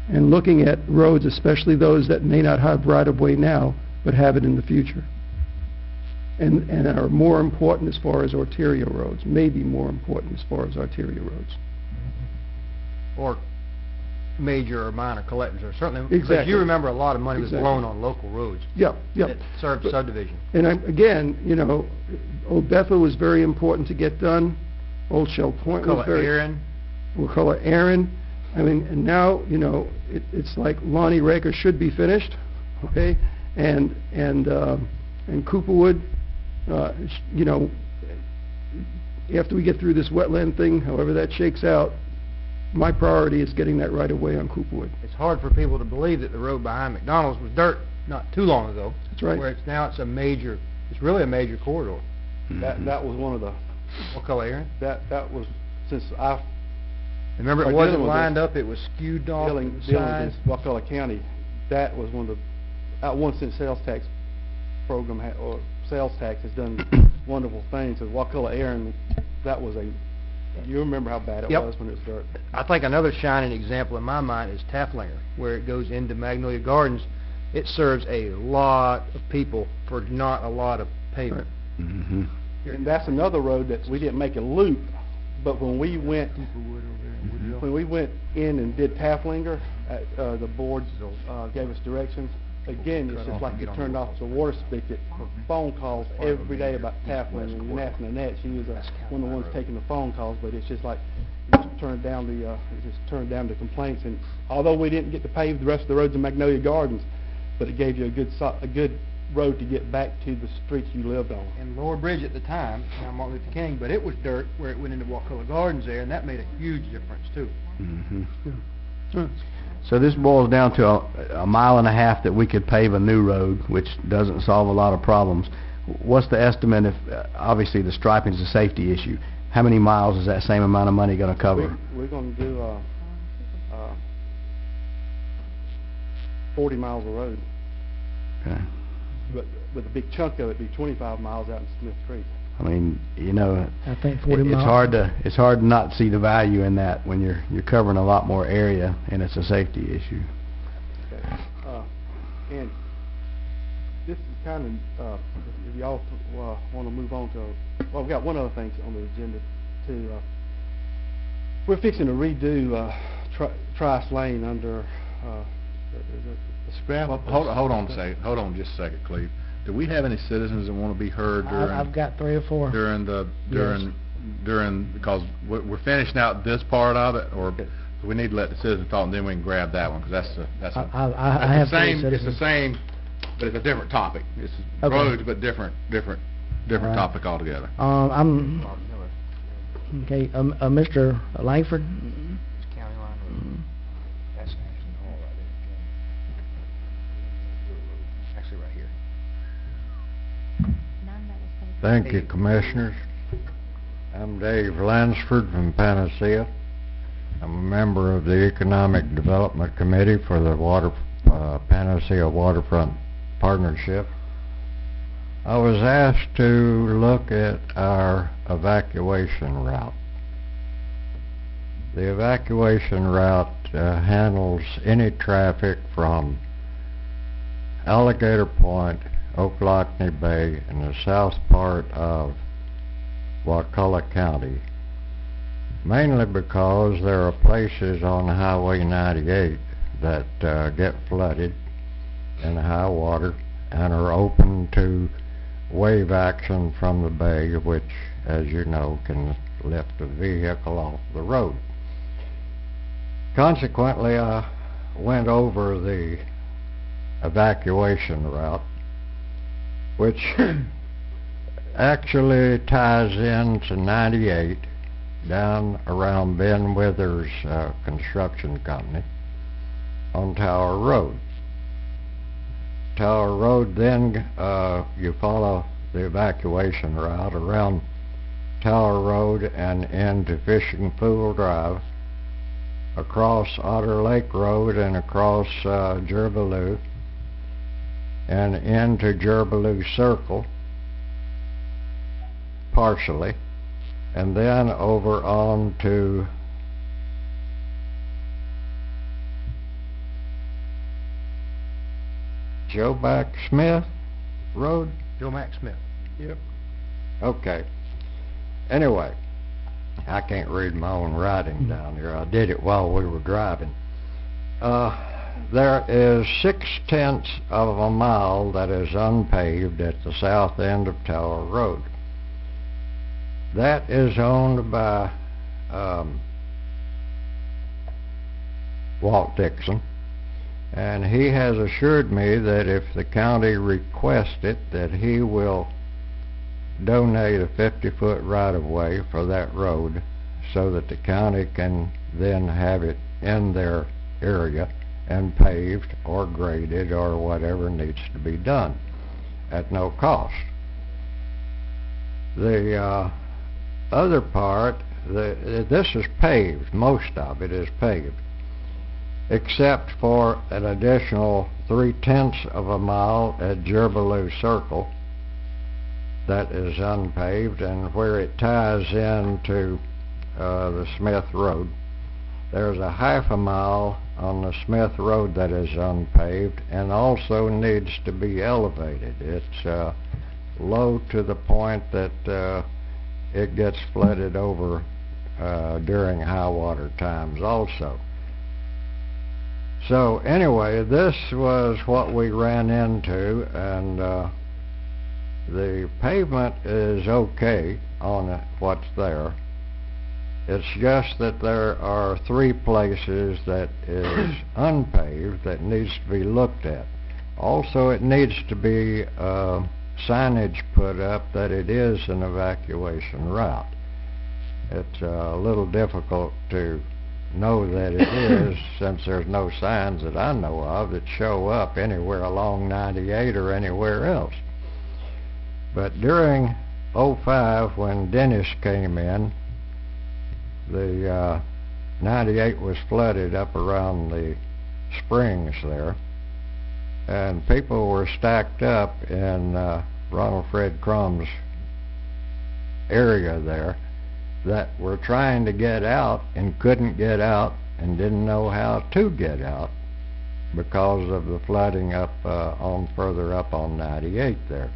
And looking at roads, especially those that may not have right-of-way now, but have it in the future. And are more important as far as arterial roads, maybe more important as far as arterial roads. Or major or minor collectors, or certainly, because Exactly. you remember a lot of money was Exactly. blown on local roads Yep, yep. that served subdivision. And again, you know, Old Bethel was very important to get done. Old Shell Point was Wakulla very... Aaron, Wakulla Aaron. I mean, and now, you know, it's like Lonnie Raker should be finished, okay? And Cooperwood, you know, after we get through this wetland thing, however that shakes out, my priority is getting that right away on Cooperwood. it's hard for people to believe that the road behind McDonald's was dirt not too long ago. That's right. Where it's now, it's really a major corridor. That was one of the, Wakulla Aaron. that was, since I Remember, it By wasn't dealing with lined this- up, it was skewed off to dealing the with sides. this Wakulla County, that was one of the, 1 cent sales tax program, or sales tax has done wonderful things. And Wakulla Aaron, that was you remember how bad it Yep. was when it was dirt. I think another shining example in my mind is Taflinger, where it goes into Magnolia Gardens. It serves a lot of people for not a lot of payment. Mm-hmm. And that's another road that we didn't make a loop, but when we went in and did Taflinger, the boards gave us directions. Again, it's just like you turned off the water spigot for phone calls every day about Taflinger. And you're asking Annette, she was one of the ones taking the phone calls, but it's just like, it just turned down the complaints. And although we didn't get to pave the rest of the roads in Magnolia Gardens, but it gave you a good road to get back to the streets you lived on. And Lower Bridge at the time, now Martin Luther King, but it was dirt where it went into Wakulla Gardens there, and that made a huge difference too. Mm-hmm. So this boils down to a mile and a half that we could pave a new road, which doesn't solve a lot of problems. What's the estimate if, obviously the striping is a safety issue, how many miles is that same amount of money gonna cover? We're gonna do 40 miles of road, Okay. but a big chunk of it be 25 miles out in Smith Creek. I mean, you know, I think 40 it's miles. it's hard to not see the value in that when you're covering a lot more area and it's a safety issue. Okay. And this is kind of, if y'all want to move on to, well, we've got one other thing on the agenda too. We're fixing to redo Trice Lane under, is it the scrap? Hold on just a second, Cleve. Do we have any citizens that want to be heard I've got 3 or 4. because we're finishing out this part of it, or we need to let the citizens talk, and then we can grab that one, because that's I have 3 it's the citizens. same, but it's a different topic. It's Okay. roads, but different Right. topic altogether. I'm, okay, Mr. Langford? County Line Road. That's actually all right there. Actually right here. Thank you, Commissioners. I'm Dave Lansford from Panacea. I'm a member of the Economic Development Committee for the Panacea Waterfront Partnership. I was asked to look at our evacuation route. The evacuation route handles any traffic from Alligator Point, Ocklackney Bay, and the south part of Wakulla County, mainly because there are places on Highway 98 that get flooded in high water and are open to wave action from the bay, which, as you know, can lift a vehicle off the road. Consequently, I went over the evacuation route, which actually ties into 98 down around Ben Withers Construction Company on Tower Road. Tower Road, then you follow the evacuation route around Tower Road and into Fishing Pool Drive, across Otter Lake Road and across Gerbaloo and into Gerbaloo Circle partially, and then over on to Joe Back Smith Road? Joe Mack Smith. Yep. Okay. Anyway, I can't read my own writing down here. I did it while we were driving. There is 6/10 of a mile that is unpaved at the south end of Tower Road. That is owned by Walt Dixon, and he has assured me that if the county requests it, that he will donate a 50-foot right-of-way for that road so that the county can then have it in their area and paved or graded or whatever needs to be done at no cost. The other part, this is paved, most of it is paved, except for an additional 3/10 of a mile at Gerbaloo Circle that is unpaved, and where it ties into the Smith Road. There's a half a mile on the Smith Road that is unpaved and also needs to be elevated. It's low to the point that it gets flooded over during high water times also. So anyway, this was what we ran into, and the pavement is okay on what's there. It's just that there are 3 places that is unpaved that needs to be looked at. Also, it needs to be signage put up that it is an evacuation route. It's a little difficult to know that it is since there's no signs that I know of that show up anywhere along 98 or anywhere else. But during '05, when Dennis came in, the 98 was flooded up around the springs there, and people were stacked up in Ronald Fred Crumb's area there that were trying to get out and couldn't get out and didn't know how to get out because of the flooding up further up on 98 there.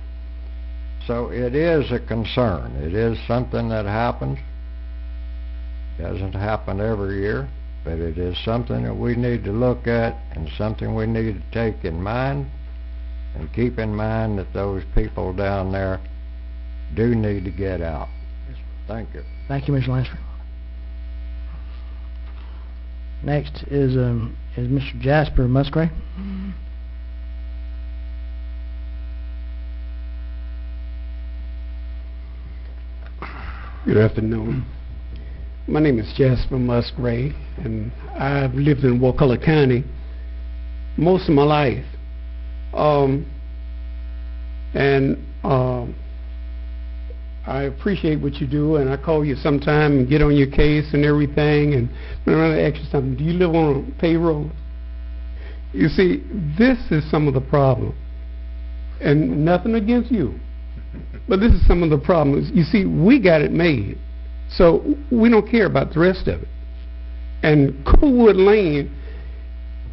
So it is a concern. It is something that happens. Doesn't happen every year, but it is something that we need to look at and something we need to take in mind, and keep in mind that those people down there do need to get out. Thank you. Thank you, Mr. Lansford. Next is Mr. Jasper Musgrave. Good afternoon. My name is Jasper Musgrave, and I've lived in Wakulla County most of my life. I appreciate what you do, and I call you sometime and get on your case and everything. And I'm going to ask you something. Do you live on a payroll? You see, this is some of the problem, and nothing against you, but this is some of the problems. You see, we got it made, so we don't care about the rest of it. And Coolwood Lane,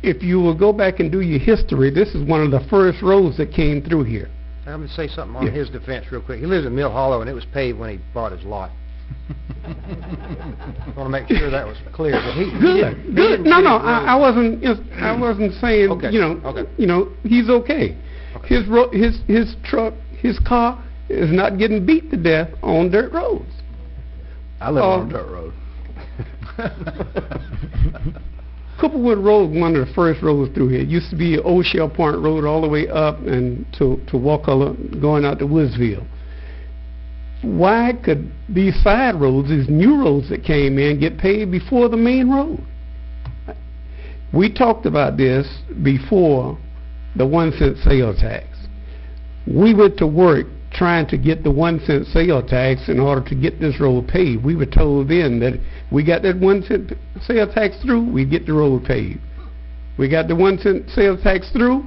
if you will go back and do your history, this is one of the first roads that came through here. I'm going to say something on his defense real quick. He lives in Mill Hollow, and it was paved when he bought his lot. I want to make sure that was clear. But Good. No, I wasn't saying. Okay. You know, he's okay. His truck, his car is not getting beat to death on dirt roads. I live on a dirt road. Cooplewood Road, one of the first roads through here. It used to be Old Shell Point Road all the way up and to Wakulla, going out to Woodsville. Why could these side roads, these new roads that came in, get paved before the main road? We talked about this before the 1 cent sales tax. We went to work trying to get the 1 cent sales tax in order to get this road paved. We were told then that we got that 1 cent sales tax through, we get the road paved. We got the 1 cent sales tax through,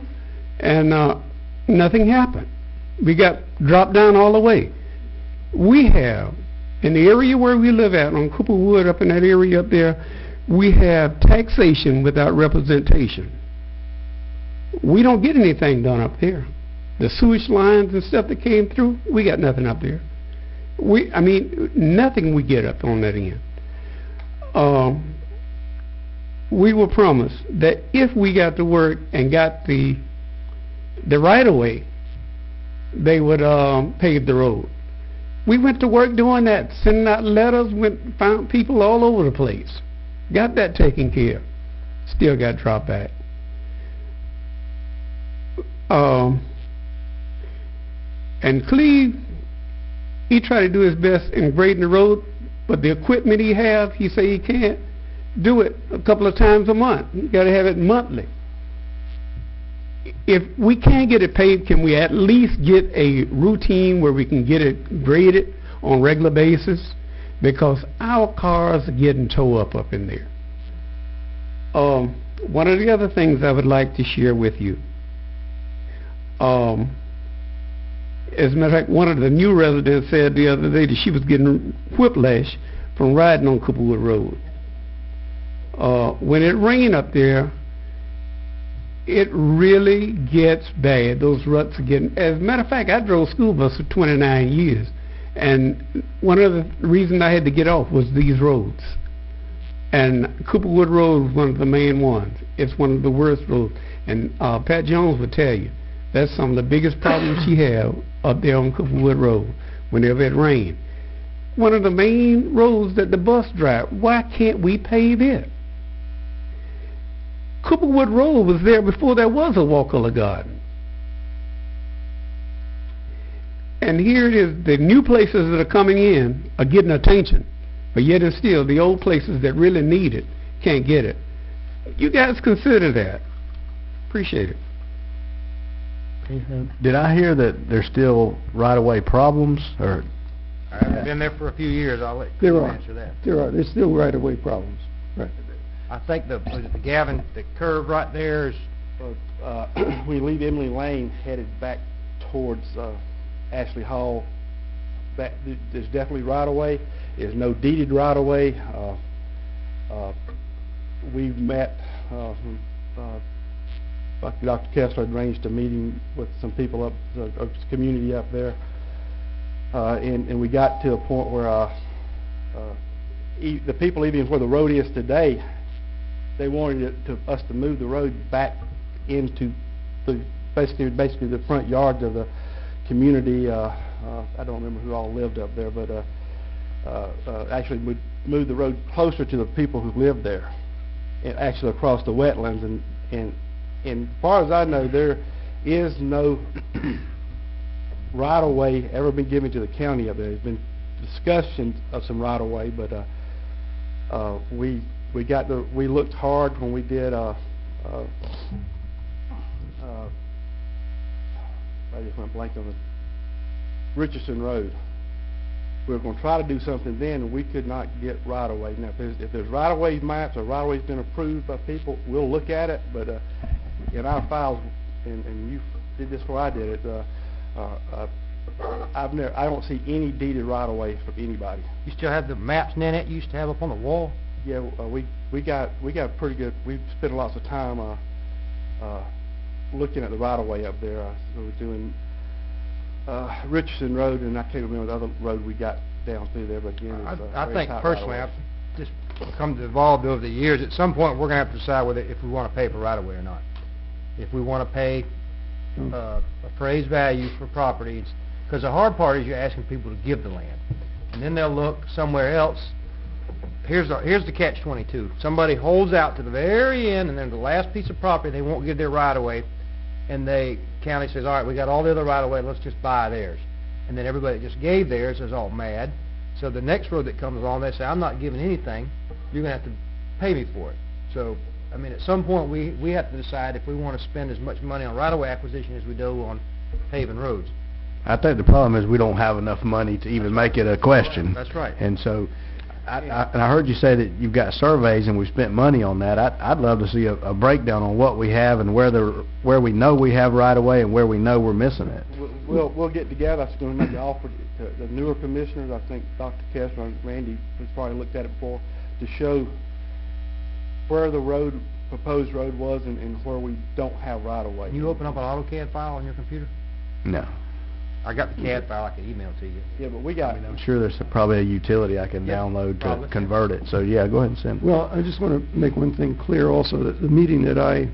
and nothing happened. We got dropped down all the way. We have, in the area where we live at, on Cooper Wood, up in that area up there, we have taxation without representation. We don't get anything done up there. The sewage lines and stuff that came through, we got nothing up there. I mean, nothing we get up on that end. We were promised that if we got to work and got the right-of-way, they would pave the road. We went to work doing that, sending out letters, found people all over the place. Got that taken care of. Still got dropped back. And Cleve, he tried to do his best in grading the road, but the equipment he have, he say he can't do it a couple of times a month. You got to have it monthly. If we can't get it paved, can we at least get a routine where we can get it graded on a regular basis? Because our cars are getting towed up in there. One of the other things I would like to share with you, as a matter of fact, one of the new residents said the other day that she was getting whiplash from riding on Cooplewood Road. When it rains up there, it really gets bad. Those ruts are getting... As a matter of fact, I drove school bus for 29 years, and one of the reasons I had to get off was these roads. And Cooplewood Road was one of the main ones. It's one of the worst roads. And Pat Jones would tell you, that's some of the biggest problems she have up there on Cooplewood Road whenever it rains. One of the main roads that the bus drive, why can't we pave it? Cooplewood Road was there before there was a Wakulla Garden. And here it is, the new places that are coming in are getting attention, but yet and still the old places that really need it can't get it. You guys consider that. Appreciate it. Did I hear that there's still right-of-way problems, or? I haven't been there for a few years. I'll let There you are. answer that. There are. There's still right-of-way problems. Right. I think was it the Gavin, the curve right there is... We leave Emily Lane headed back towards Ashley Hall. There's definitely right-of-way. There's no deeded right-of-way. We've met, Dr. Kessler had arranged a meeting with some people up, the community up there, and we got to a point where the people, even where the road is today, they wanted us to move the road back into basically the front yard of the community. I don't remember who all lived up there, but actually move the road closer to the people who lived there, and actually across the wetlands. And as far as I know, there is no right-of-way ever been given to the county up there. There's been discussions of some right-of-way, but we looked hard when we did I just went blank on the Richardson Road. We were going to try to do something then, and we could not get right-of-way. Now, if there's right-of-way maps or right-of-ways been approved by people, we'll look at it, but in our files, and you did this before I did it, I don't see any deeded right-of-way from anybody. You still have the maps in it you used to have up on the wall? Yeah, we got pretty good. We spent lots of time looking at the right-of-way up there. We were doing Richardson Road, and I can't remember the other road we got down through there. But again, it's I very think tight personally, I've right-of-way. just come to evolve over the years. At some point, we're going to have to decide whether if we want to pay for right-of-way or not. If we want to pay appraised value for property, because the hard part is you're asking people to give the land, and then they'll look somewhere else. Here's the catch-22. Somebody holds out to the very end, and then the last piece of property they won't give their right-of-way, and the county says, all right, we got all the other right-of-way, let's just buy theirs. And then everybody that just gave theirs is all mad. So the next road that comes along, they say, I'm not giving anything, you're going to have to pay me for it. So, I mean, at some point, we have to decide if we want to spend as much money on right-of-way acquisition as we do on paving roads. I think the problem is we don't have enough money to even make it a question. That's right. And so, and I heard you say that you've got surveys and we spent money on that. I'd love to see a breakdown on what we have and where we know we have right of way and where we know we're missing it. We'll get together. I was going to make an offer to the newer commissioners. I think Dr. Kessler and Randy has probably looked at it before, to show where the proposed road was and where we don't have right of way. Can you open up an AutoCAD file on your computer? No. I got the CAD file I can email to you. Yeah, but we got. I'm sure there's probably a utility I can Yeah, download to probably. convert it. So yeah, go ahead and send it. Well, I just want to make one thing clear also, that the meeting that I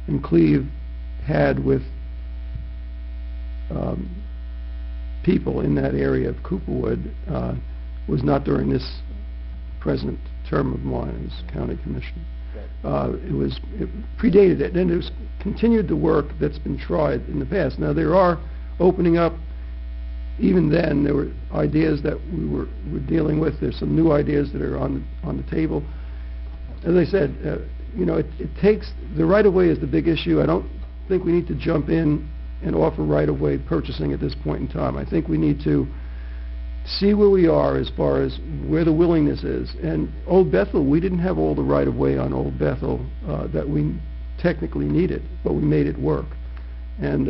and Cleve had with people in that area of Cooperwood was not during this present term of mine as county commissioner. It predated it, and it was continued the work that's been tried in the past. Now, there are opening up, even then, there were ideas that we're dealing with. There's some new ideas that are on the table. As I said, it takes, the right-of-way is the big issue. I don't think we need to jump in and offer right-of-way purchasing at this point in time. I think we need to see where we are as far as where the willingness is. And Old Bethel, we didn't have all the right-of-way on Old Bethel that we technically needed, but we made it work. And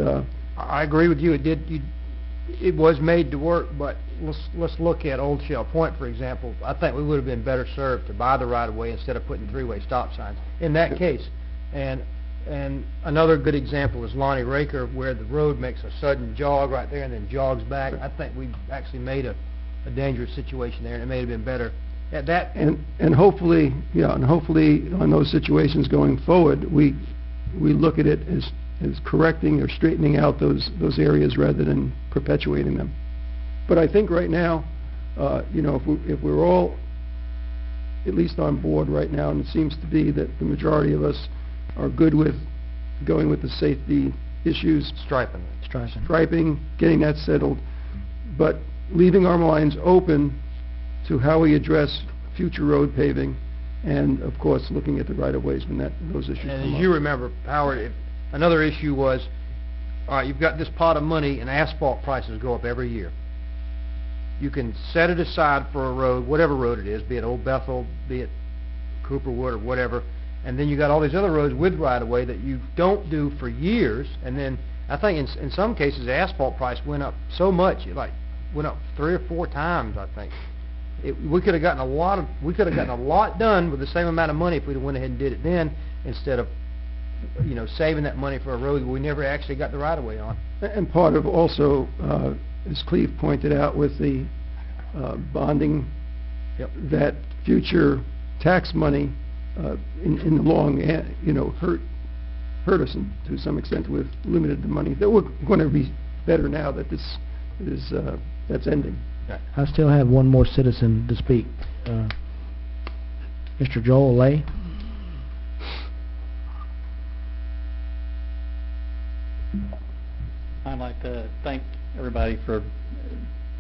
I agree with you. It was made to work, but let's look at Old Shell Point, for example. I think we would have been better served to buy the right-of-way instead of putting three-way stop signs in that case. And another good example is Lonnie Raker, where the road makes a sudden jog right there and then jogs back. I think we actually made a dangerous situation there, and it may have been better at that. And hopefully on those situations going forward, we look at it as correcting or straightening out those areas rather than perpetuating them. But I think right now, if we're all at least on board right now, and it seems to be that the majority of us are good with going with the safety issues, striping, getting that settled, but leaving our minds open to how we address future road paving, and of course looking at the right-of-ways when those issues come up. And as you remember, Howard, another issue was, all right, you've got this pot of money and asphalt prices go up every year. You can set it aside for a road, whatever road it is, be it Old Bethel, be it Cooperwood or whatever, and then you got all these other roads with right-of-way that you don't do for years, and then I think in some cases the asphalt price went up so much, it went up 3 or 4 times, I think. We could have gotten a lot done with the same amount of money if we'd have went ahead and did it then, instead of saving that money for a road we never actually got the right-of-way on. And part of also, as Cleve pointed out, with the bonding, that future tax money in the long, hurt us to some extent with limited money. That we're going to be better now that this is that's ending. I still have one more citizen to speak. Mr. Joel Lay. I'd like to thank everybody for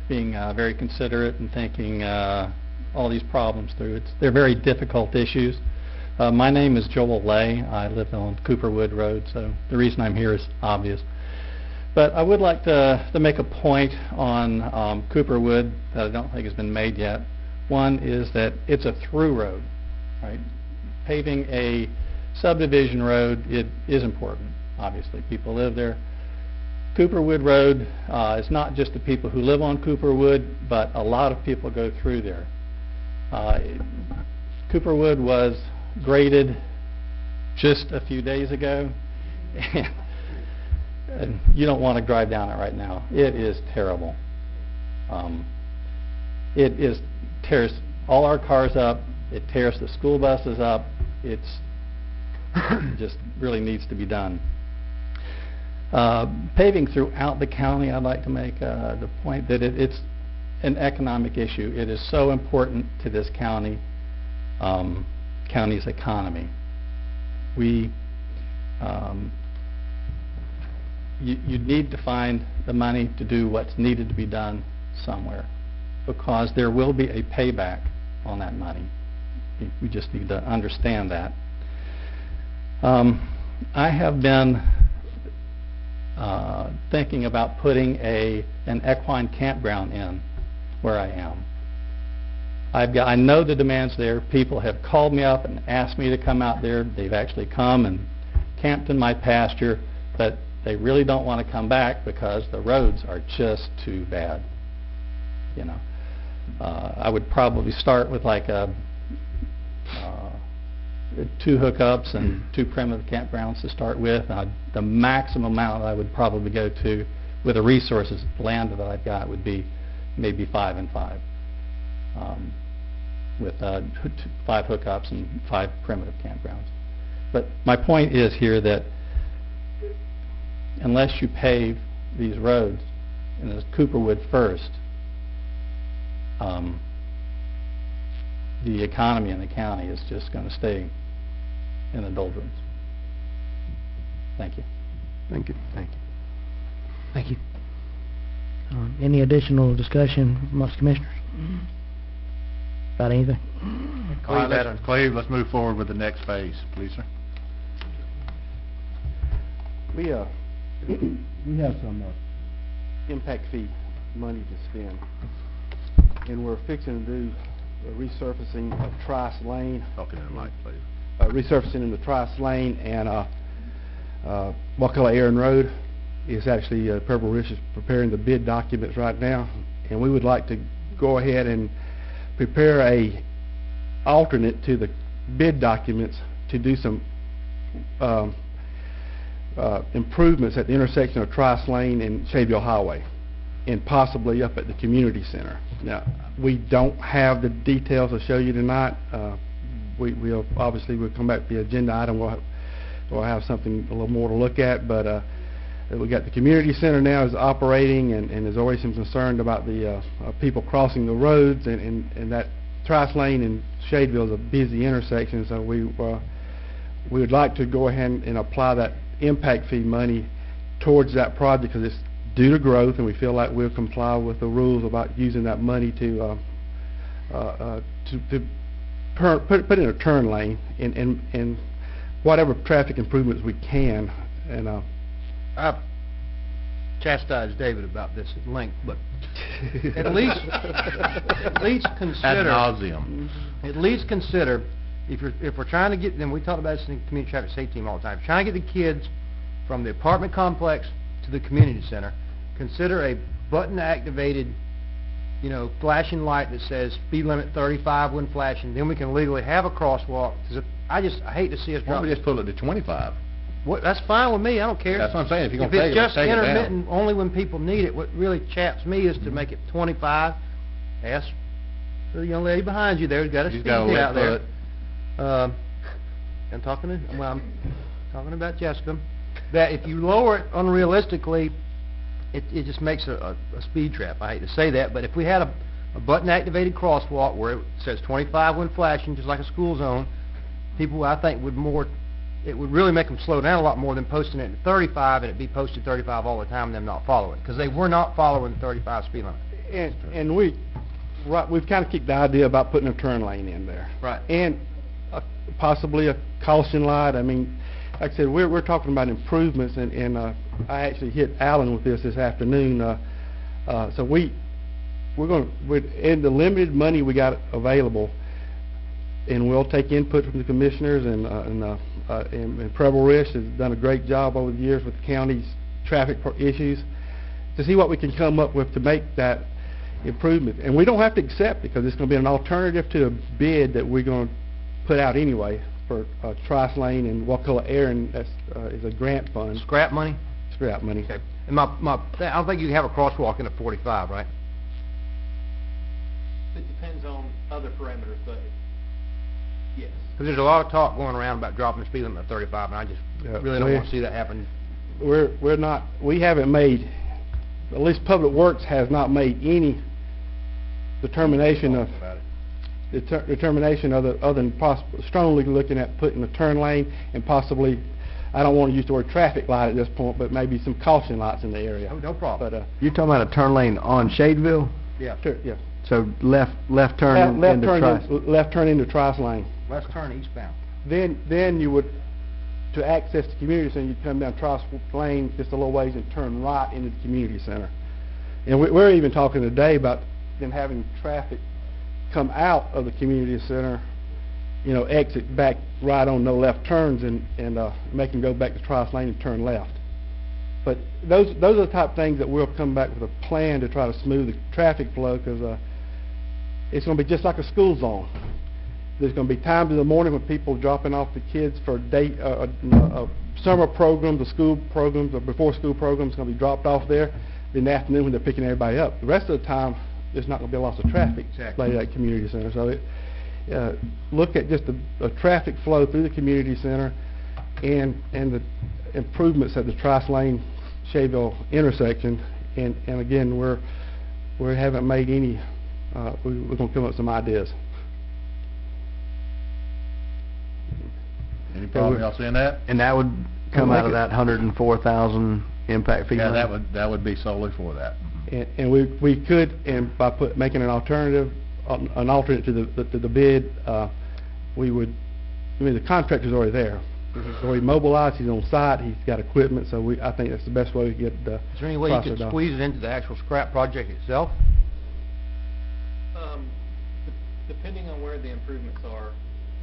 being very considerate and thinking all these problems through. They're very difficult issues. My name is Joel Lay. I live on Cooperwood Road, so the reason I'm here is obvious. But I would like to make a point on Cooperwood that I don't think has been made yet. One is that it's a through road, right? Paving a subdivision road, it is important, obviously. People live there. Cooperwood Road is not just the people who live on Cooperwood, but a lot of people go through there. Cooperwood was graded just a few days ago, and you don't want to drive down it right now. It is terrible. It tears all our cars up. It tears the school buses up. It just really needs to be done. Paving throughout the county, I'd like to make the point that it's an economic issue. It is so important to this county's economy. You need to find the money to do what's needed to be done somewhere, because there will be a payback on that money. We just need to understand that. I have been thinking about putting an equine campground in where I am. I know the demand's there. People have called me up and asked me to come out there. They've actually come and camped in my pasture, but they really don't want to come back because the roads are just too bad. You know, I would probably start with like 2 hookups and 2 primitive campgrounds to start with. The maximum amount I would probably go to with the resources, land that I've got, would be maybe 5 and 5, with 5 hookups and 5 primitive campgrounds. But my point is here that unless you pave these roads, and it's Cooperwood first, the economy in the county is just going to stay in the doldrums. Thank you. Thank you. Thank you. Thank you. Any additional discussion amongst commissioners? About anything? All right, Cleve, let's move forward with the next phase, please, sir. We have some impact fee money to spend, and we're fixing to do a resurfacing of Trice Lane. Talking in the mic, please. Resurfacing in the Trice Lane and Wakulla Aaron Road. Is actually Purple Rich is preparing the bid documents right now, and we would like to go ahead and prepare a alternate to the bid documents to do some improvements at the intersection of Trice Lane and Shadeville Highway, and possibly up at the community center. Now, we don't have the details to show you tonight. We'll obviously we'll come back to the agenda item. We'll have something a little more to look at, but we got the community center now is operating, and there's always some concern about the people crossing the roads, and that Trice Lane and Shadeville is a busy intersection, so we would like to go ahead and apply that impact fee money towards that project because it's due to growth, and we feel like we'll comply with the rules about using that money to put in a turn lane and whatever traffic improvements we can. And I've chastised David about this at length, but at least consider Ad nauseum. At least consider if we're trying to get them. We talk about this in the community traffic safety team all the time. Trying to get the kids from the apartment complex to the community center. Consider a button-activated, flashing light that says speed limit 35 when flashing. Then we can legally have a crosswalk. I hate to see us Why drop. don't we just pull it to 25? That's fine with me. I don't care. That's what I'm saying. If you're If going to it's take it, just take it down. intermittent, only when people need it. What really chaps me is to make it 25. Ask the young lady behind you there who's got a She's speed got a ticket left out there. foot. I'm talking about Jessica. That if you lower it unrealistically, it just makes a speed trap. I hate to say that, but if we had a button-activated crosswalk where it says 25 when flashing, just like a school zone, people I think it would really make them slow down a lot more than posting it at 35 and it be posted 35 all the time and them not following, because they were not following the 35 speed limit. And we've kind of kicked the idea about putting a turn lane in there. Right. And possibly a caution light. I mean, like I said, we're talking about improvements, and I actually hit Alan with this afternoon. So we're in the limited money we got available, and we'll take input from the commissioners, and Preble Rish has done a great job over the years with the county's traffic issues to see what we can come up with to make that improvement. And we don't have to accept it because it's going to be an alternative to a bid that we're going to put out anyway for Trice Lane and Wakulla Aaron. That's is a grant fund. Scrap money? Scrap money. Okay. And I don't think you can have a crosswalk in a 45, right? It depends on other parameters, but yes. Because there's a lot of talk going around about dropping the speed limit at 35, and I just really don't want to see that happen. We haven't made, at least Public Works has not made any determination of other than strongly looking at putting a turn lane and possibly, I don't want to use the word traffic light at this point, but maybe some caution lights in the area. Oh, no problem. But You're talking about a turn lane on Shadeville? Yeah. sure, yeah. So left turn into Trice? Left turn into Trice Lane. Let's turn eastbound. Then you would to access the community center, you come down Trice Lane just a little ways and turn right into the community center. And we're even talking today about then having traffic come out of the community center, you know, exit back right on no left turns and make them go back to Trice Lane and turn left. But those are the type of things that we'll come back with a plan to try to smooth the traffic flow, because it's going to be just like a school zone. There's going to be times in the morning when people are dropping off the kids for summer programs, or school programs, or before school programs going to be dropped off there. In the afternoon when they're picking everybody up. The rest of the time, there's not going to be lots of traffic later at that community center. So look at just the traffic flow through the community center and the improvements at the Trice Lane Shadyville intersection. And again, we haven't made any. We're going to come up with some ideas. Any problem y'all seeing that? And that would come out of that 104,000 impact fee? Yeah, money? that would be solely for that. And we could, and by making an alternate to the bid, we would. I mean, the contractor's already there. He's already mobilized. He's on site. He's got equipment. So I think that's the best way to get the. Is there any way you could squeeze it into the actual scrap project itself? Depending on where the improvements are,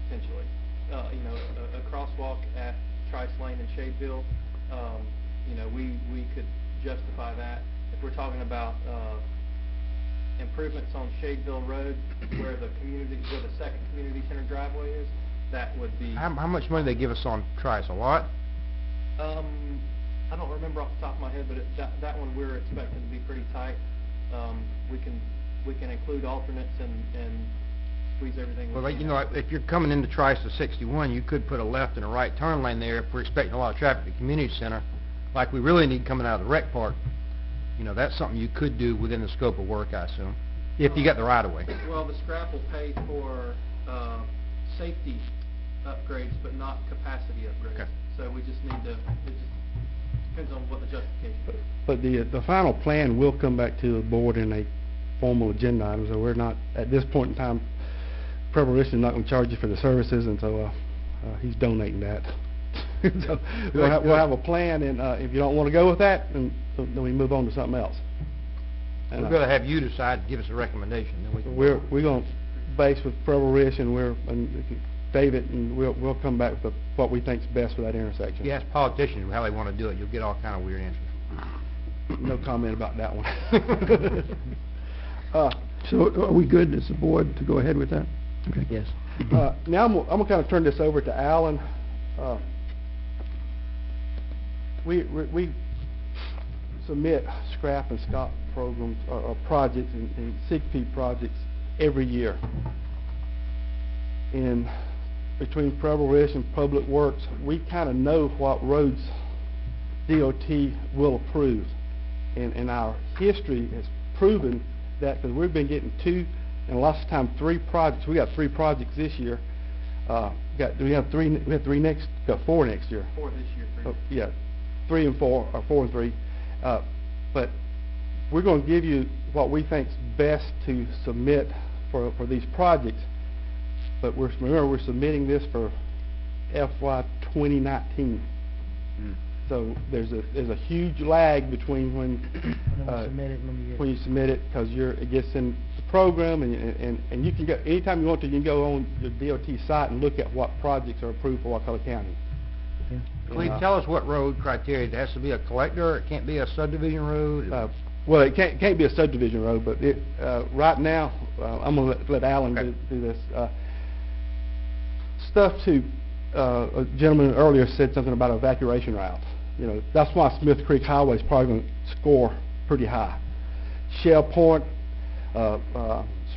potentially. You know, a crosswalk at Trice Lane and Shadyville, you know, we could justify that. If we're talking about improvements on Shadyville Road, where the second community center driveway is, that would be. How much money they give us on Trice? A lot? I don't remember off the top of my head, but that one we're expecting to be pretty tight. We can include alternates and squeeze everything. Well, you know, if you're coming into Trice to 61, you could put a left and a right turn lane there. If we're expecting a lot of traffic at the community center, like we really need coming out of the rec park, you know, that's something you could do within the scope of work, I assume, if you got the right of way. Well, the scrap will pay for safety upgrades, but not capacity upgrades. Okay. So we just need to. It just depends on what the justification is. But the final plan will come back to the board in a formal agenda item. So we're not at this point in time. Preparation is not going to charge you for the services, and so he's donating that. So we'll have a plan, and if you don't want to go with that, then we move on to something else. And we're going to have you decide to give us a recommendation. Then we can we're going to base with preparation. And David, and we'll come back with what we think is best for that intersection. If you ask politicians how they want to do it, you'll get all kind of weird answers. No comment about that one. So are we good as a board to go ahead with that? Okay. Yes. Now I'm going to kind of turn this over to Alan. We submit scrap and SCOP programs or projects and SIGP projects every year. And between Preble and Public Works, we kind of know what roads DOT will approve. And our history has proven that, because we've been getting 2 and lots of times 3 projects. We got 3 projects this year. We have 4 next year. 4 this year. 3. Yeah, 3 and 4, or 4 and 3. But we're going to give you what we think is best to submit for these projects. But remember, we're submitting this for FY 2019. So there's a huge lag between when you submit it, because it gets in the program, and you can go anytime you want to. You can go on your DOT site and look at what projects are approved for Wakulla County. Will you tell us what road criteria? It has to be a collector. It can't be a subdivision road. Well, it can't be a subdivision road, but right now I'm going to let Alan do this. Stuff to a gentleman earlier said something about evacuation routes. You know, that's why Smith Creek Highway is probably going to score pretty high. Shell Point,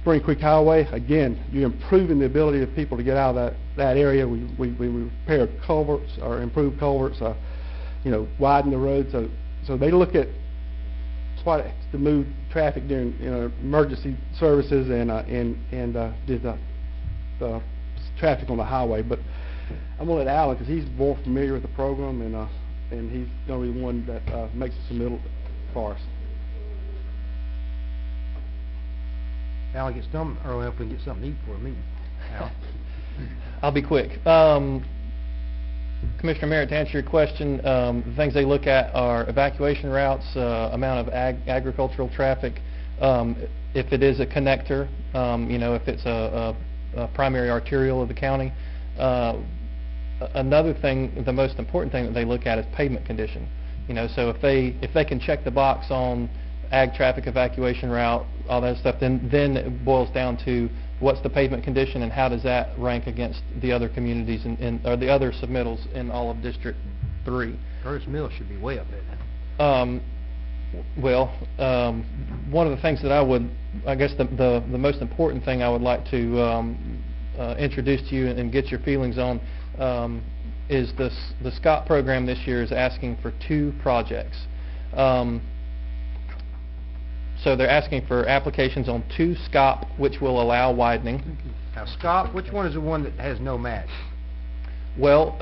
Spring Creek Highway, again, you're improving the ability of people to get out of that area. We repair culverts or improve culverts, you know, widen the road. So they look at what to move traffic during, you know, emergency services and the traffic on the highway. But I'm going to let Alan, because he's more familiar with the program, and he's going to be the one that makes the submittal for us. Al gets done early enough we can get something to eat for a meeting. Al. I'll be quick. Commissioner Merritt, to answer your question, the things they look at are evacuation routes, amount of agricultural traffic, if it is a connector, if it's a primary arterial of the county. Another thing, the most important thing that they look at is pavement condition. So if they can check the box on ag traffic evacuation route, all that stuff, then it boils down to what's the pavement condition and how does that rank against the other communities or the other submittals in all of District 3. Curtis Mills should be way up there. One of the things that I guess the most important thing I would like to introduce to you and get your feelings on is the Scott program this year is asking for 2 projects. So they're asking for applications on 2 SCOP, which will allow widening. Now, Scott, which one is the one that has no match? Well,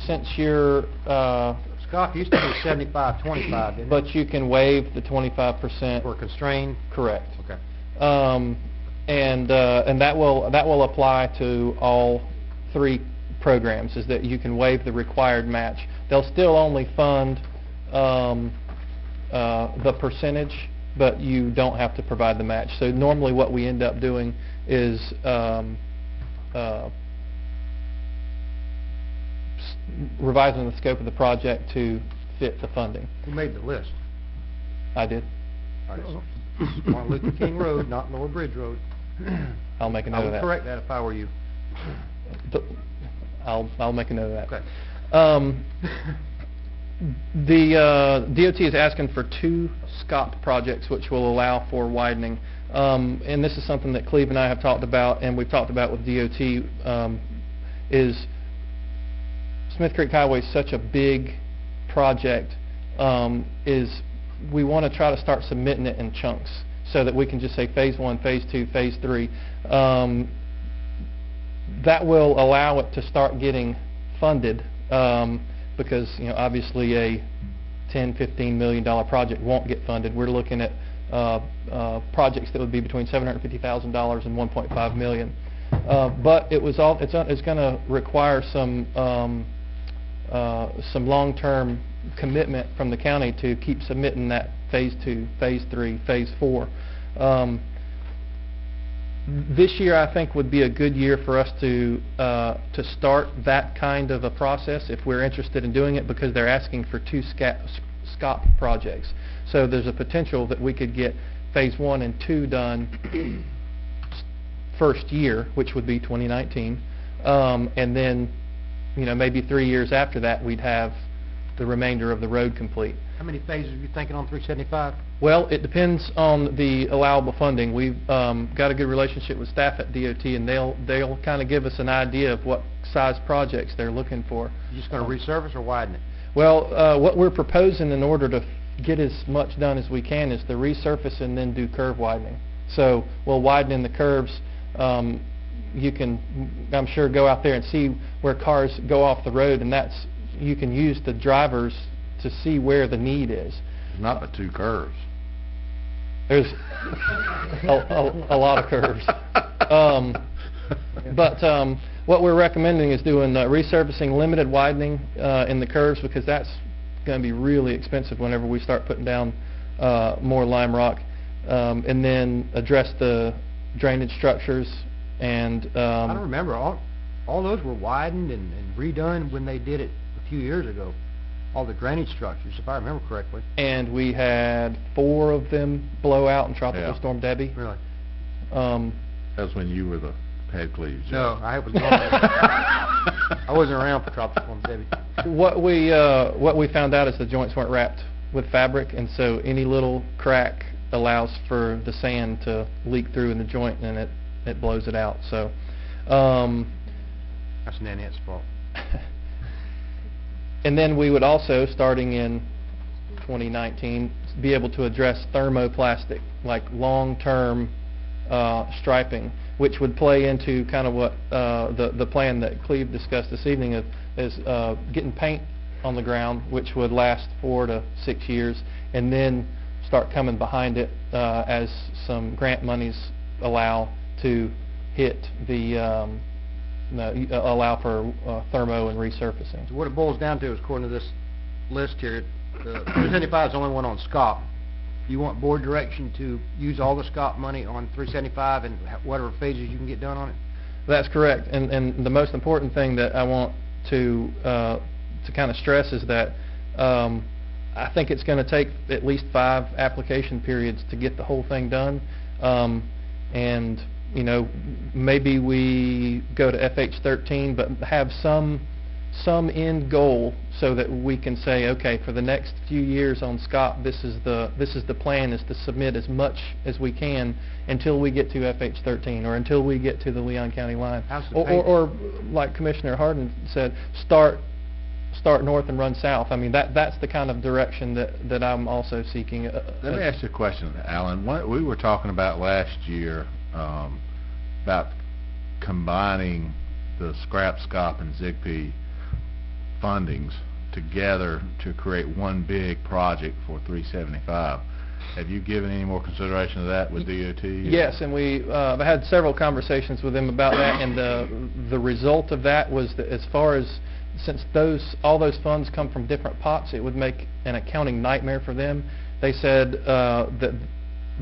since you're... Scott used to be 75-25, didn't it? But you can waive the 25%. For constrained? Correct. Okay. And that will apply to all 3 programs, is that you can waive the required match. They'll still only fund the percentage, but you don't have to provide the match. So normally what we end up doing is revising the scope of the project to fit the funding. Who made the list? I did. Martin Luther King Road, not Lower Bridge Road. I'll make a note of that. I would correct that if I were you. I'll make a note of that. Okay. The DOT is asking for 2 SCOP projects which will allow for widening. And this is something that Cleve and I have talked about, and we've talked about with DOT, is Smith Creek Highway is such a big project, is we want to try to start submitting it in chunks so that we can just say phase 1, phase 2, phase 3. That will allow it to start getting funded, because obviously a $10-15 million project won't get funded. We're looking at projects that would be between $750,000 and $1.5 million. But it's going to require some long-term commitment from the county to keep submitting that phase 2, phase 3, phase 4. This year, I think, would be a good year for us to start that kind of a process if we're interested in doing it, because they're asking for 2 SCOP projects. So there's a potential that we could get phase 1 and 2 done first year, which would be 2019, and then maybe 3 years after that we'd have the remainder of the road complete. How many phases are you thinking on 375? Well, it depends on the allowable funding. We've got a good relationship with staff at DOT, and they'll kind of give us an idea of what size projects they're looking for. You just going to resurface or widen it? Well, what we're proposing in order to get as much done as we can is to resurface and then do curve widening. So we'll widen in the curves. You can, I'm sure, go out there and see where cars go off the road, and you can use the drivers to see where the need is. Not but 2 curves. There's a lot of curves. But what we're recommending is doing resurfacing, limited widening in the curves, because that's going to be really expensive whenever we start putting down more lime rock, and then address the drainage structures. And I don't remember. All those were widened and redone when they did it a few years ago. All the drainage structures, if I remember correctly. And we had 4 of them blow out in Tropical Storm Debbie. Really? That was when you were the head Cleves. No, I was not. I wasn't around for Tropical Storm Debbie. What we found out is the joints weren't wrapped with fabric, and so any little crack allows for the sand to leak through in the joint, and it blows it out. So that's Nanette's fault. And then we would also, starting in 2019, be able to address thermoplastic, like long-term striping, which would play into kind of what the plan that Cleve discussed this evening is getting paint on the ground, which would last 4 to 6 years, and then start coming behind it as some grant monies allow to hit the allow for thermo and resurfacing. So what it boils down to is, according to this list here, the 375 is the only one on SCOP. You want board direction to use all the SCOP money on 375 and whatever phases you can get done on it? That's correct. And the most important thing that I want to kind of stress is that I think it's going to take at least 5 application periods to get the whole thing done. And you know, maybe we go to FH13, but have some end goal so that we can say, okay, for the next few years on SCOP, this is the plan, is to submit as much as we can until we get to FH13 or until we get to the Leon County line. Or like Commissioner Harden said, start north and run south. I mean, that's the kind of direction that I'm also seeking. Let me ask you a question, Alan. We were talking about last year about combining the scrap, SCOP, and ZIGP fundings together to create one big project for 375. Have you given any more consideration to that with DOT? Yes, and I've had several conversations with them about that, and the result of that was that as far as, since all those funds come from different pots, it would make an accounting nightmare for them. They said that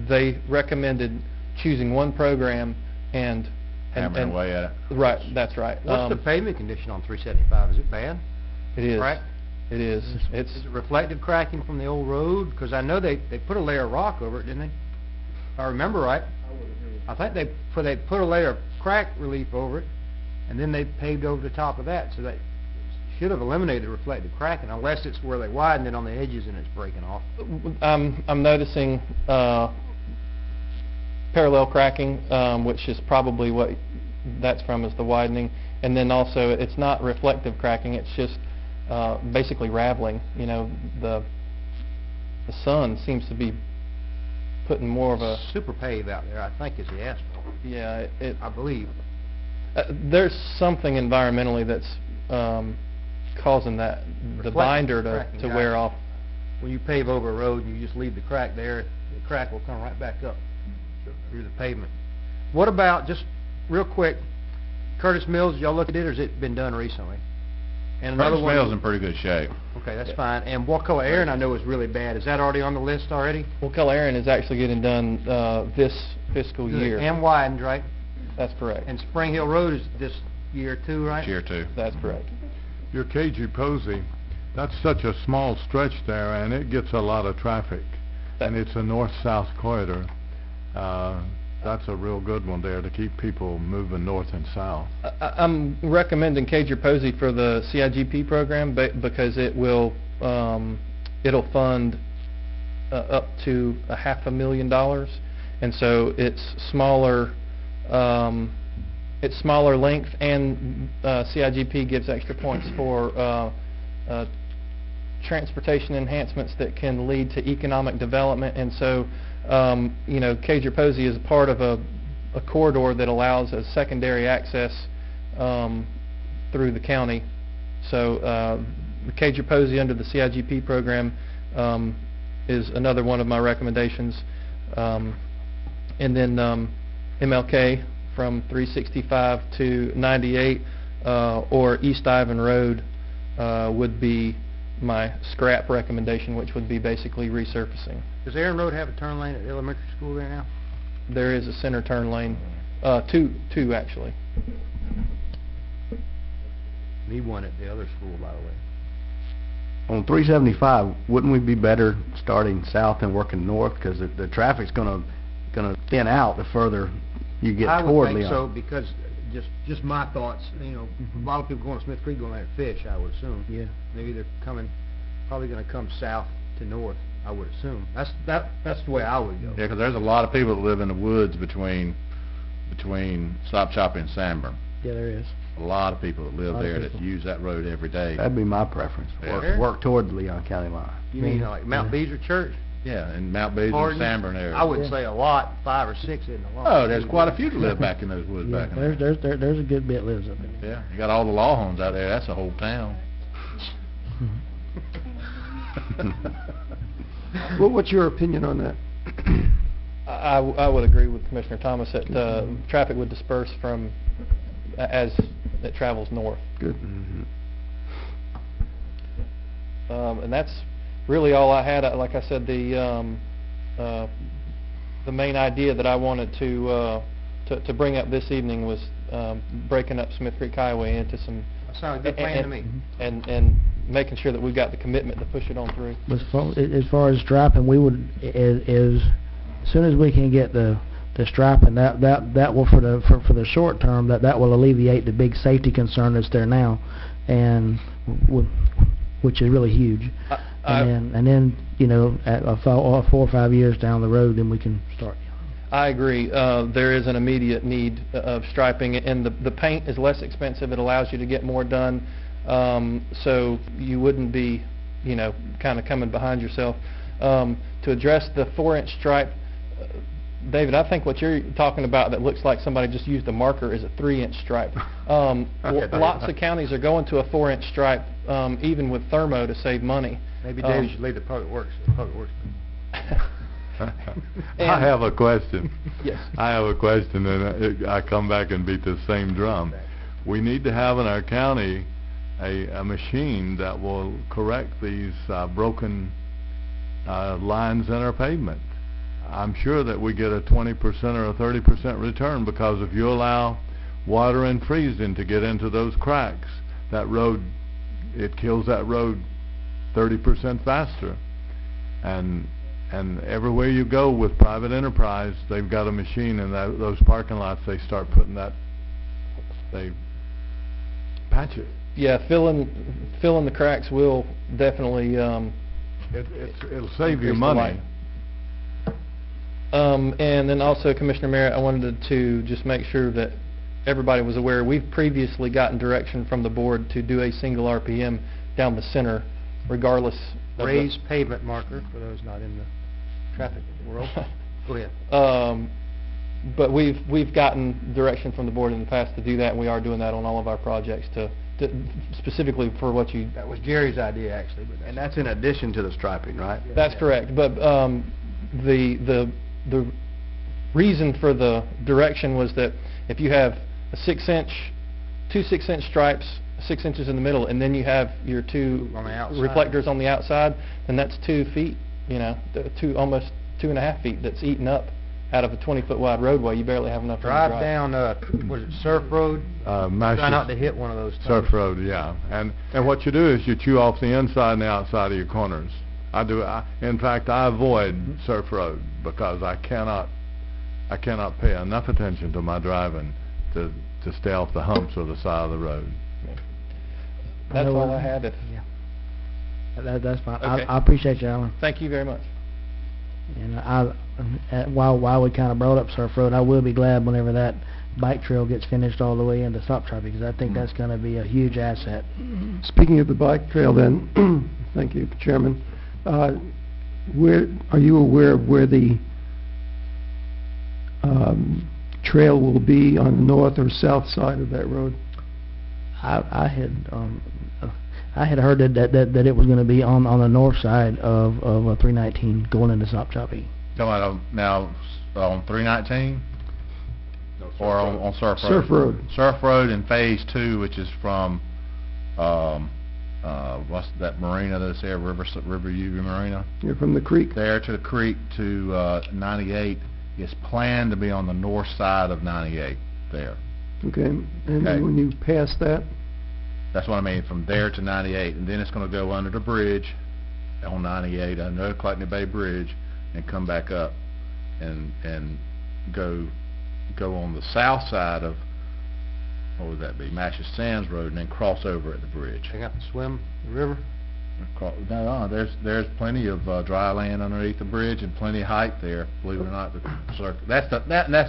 they recommended choosing one program and hammering away at it. Right, that's right. What's the pavement condition on 375? Is it bad? It is. Crack? It is. Is it reflective cracking from the old road? Because I know they put a layer of rock over it, didn't they? If I remember right. I think they put a layer of crack relief over it, and then they paved over the top of that. So they should have eliminated reflective cracking, unless it's where they widened it on the edges and it's breaking off. I'm noticing parallel cracking, which is probably what that's from, is the widening. And then also, it's not reflective cracking, it's just basically raveling. You know, the sun seems to be putting more of a... Super pave out there, I think, is the asphalt. Yeah, I believe. There's something environmentally that's causing that, the binder to wear off. When you pave over a road and you just leave the crack there, the crack will come right back up through the pavement. What about, just real quick, Curtis Mills, y'all look at it, or has it been done recently? And another one... Curtis Mills in pretty good shape. Okay, that's fine. And Wakulla Aaron, I know, is really bad. Is that already on the list already? Wakulla Aaron is actually getting done this fiscal year. And widened, right? That's correct. And Spring Hill Road is this year too, right? This year too. That's correct. Your KG Posey, that's such a small stretch there, and it gets a lot of traffic. And it's a north-south corridor. That's a real good one there to keep people moving north and south. I'm recommending Cager Posey for the CIGP program because it will it'll fund up to $500,000, and so it's smaller length, and CIGP gives extra points for transportation enhancements that can lead to economic development. And so you know, Cager Posey is part of a corridor that allows a secondary access through the county. So Cager Posey under the CIGP program is another one of my recommendations. And then MLK from 365 to 98 or East Ivan Road would be my scrap recommendation, which would be basically resurfacing. Does Aaron Road have a turn lane at the elementary school there now? There is a center turn lane, two actually. Need one at the other school, by the way. On 375, wouldn't we be better starting south and working north? Because the traffic's gonna thin out the further you get toward Leon. I would think so, because just my thoughts, you know, a lot of people going to Smith Creek going there to fish, I would assume. Yeah. Maybe they're probably going to come south to north, I would assume. That's the way I would go. Yeah, because there's a lot of people that live in the woods between Stop Shop and Sanborn. Yeah, there is. A lot of people that live there that use that road every day. That'd be my preference. Yeah. Work toward the Leon County line. You mean like Mount Beezer Church? Yeah, in Mount Beezer and Sanborn area. I wouldn't say a lot. 5 or 6 isn't a lot. Oh, there's quite a few that live back in those woods back in there. There's a good bit lives up in there. Yeah, you got all the law homes out there. That's a whole town. Well, what's your opinion on that? I would agree with Commissioner Thomas that traffic would disperse from, as that travels north. Good. And that's really all I had. Like I said, the main idea that I wanted to bring up this evening was breaking up Smith Creek Highway into some... That sounds like a good plan to me. And making sure that we've got the commitment to push it on through. As far as striping, we would, as soon as we can get the striping, that will, for the short term, that will alleviate the big safety concern that's there now, and which is really huge. And then you know, at 4 or 5 years down the road, then we can start. I agree. There is an immediate need of striping, and the paint is less expensive. It allows you to get more done, so you wouldn't be, you know, kind of coming behind yourself. To address the 4-inch stripe, David, I think what you're talking about that looks like somebody just used a marker is a 3-inch stripe. Lots of counties are going to a 4-inch stripe, even with thermo, to save money. Maybe David should leave the public works. I have a question. Yes. I have a question, and I come back and beat the same drum. We need to have in our county a machine that will correct these broken lines in our pavement. I'm sure that we get a 20% or a 30% return, because if you allow water and freezing to get into those cracks, that road, it kills that road 30% faster. And everywhere you go with private enterprise, they've got a machine in those parking lots. They start putting that, they patch it. Yeah, filling the cracks will definitely It'll save you increase the money. light. And then also, Commissioner Merritt, I wanted to just make sure that everybody was aware, we've previously gotten direction from the board to do a single RPM down the center, regardless of Raised pavement marker, for those not in the traffic world. Go ahead. But we've gotten direction from the board in the past to do that, and we are doing that on all of our projects to specifically for what you... That was Jerry's idea, actually. But And that's in addition to the striping, right? That's correct, but the reason for the direction was that if you have a 6-inch, 2 6-inch stripes, 6 inches in the middle, and then you have your 2 On the outside. reflectors on the outside, then that's 2 feet, you know, almost 2.5 feet that's eaten up out of a 20-foot wide roadway. You barely have enough room to drive down, was it Surf Road? Try not to hit one of those things. Surf Road, yeah. And what you do is you chew off the inside and the outside of your corners. In fact, I avoid Surf Road because I cannot pay enough attention to my driving to stay off the humps or the side of the road. That's all I had. That's fine. Okay. I appreciate you, Alan. Thank you very much. And while we kind of brought up Surf Road, I will be glad whenever that bike trail gets finished all the way into Stop Traffic, because I think that's going to be a huge asset. Speaking of the bike trail then, thank you, Chairman. Where are you aware of where the trail will be on the north or south side of that road? I had heard that it was going to be on the north side of 319 going into Stop Traffic. Talking about now on 319? Or on Surf Road? Surf Road. Surf Road in Phase 2, which is from, what's that marina that's there, Riverview Marina? You're from the creek? There to the creek to 98 is planned to be on the north side of 98 there. Okay. And then Okay. when you pass that, That's what I mean, from there to 98, and then it's going to go under the bridge on 98, under the Clutney Bay Bridge, and come back up and go on the south side of, what would that be, Matches Sands Road, and then cross over at the bridge. They got to swim the river? No, there's plenty of dry land underneath the bridge and plenty of height there, believe it or not. That's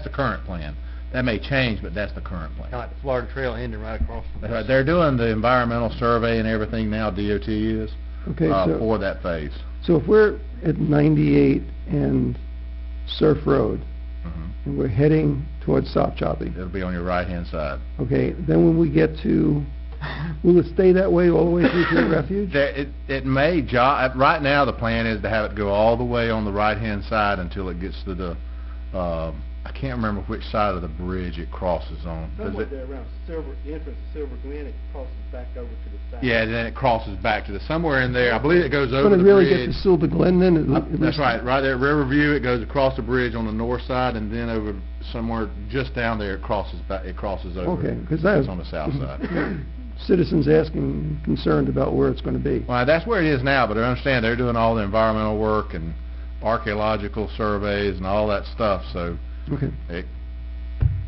the current plan. That may change, but that's the current plan. Kind of like the Florida Trail ending right across. They're doing the environmental survey and everything now, DOT is, okay, for that phase. so if we're at 98 and Surf Road, Mhm. and we're heading towards Stop Chopping, It'll be on your right-hand side. okay, then when we get to, will it stay that way all the way through to the refuge? It may, right now the plan is to have it go all the way on the right-hand side until it gets to the I can't remember which side of the bridge it crosses on. Does Somewhere it- there around Silver, the entrance to Silver Glen, it crosses back over to the south. Yeah, then it crosses back to somewhere in there. I believe it goes It's over gonna the really bridge. get to Silver Glen then? That's right there at Riverview, it goes across the bridge on the north side, and then over somewhere just down there, it crosses over. Okay, 'cause that It's on the south side. Citizens asking, concerned about where it's gonna be. Well, that's where it is now, but I understand they're doing all the environmental work and archaeological surveys and all that stuff, so Okay.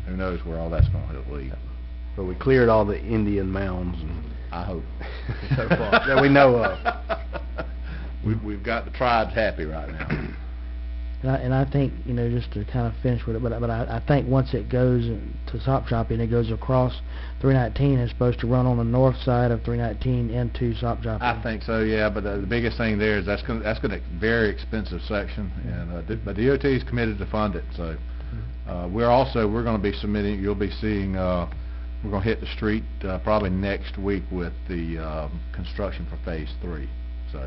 who knows where all that's gonna lead. So we cleared all the Indian mounds and I hope. so far, that we know of. We've got the tribes happy right now. And I think, you know, just to kind of finish with it, but I think once it goes to Sopchoppy and it goes across 319, it's supposed to run on the north side of 319 into Sopchoppy. I think so, yeah, but the biggest thing there is that's gonna very expensive section, and but DOT is committed to fund it, so we're gonna be submitting. You'll be seeing. We're gonna hit the street probably next week with the construction for phase 3. So.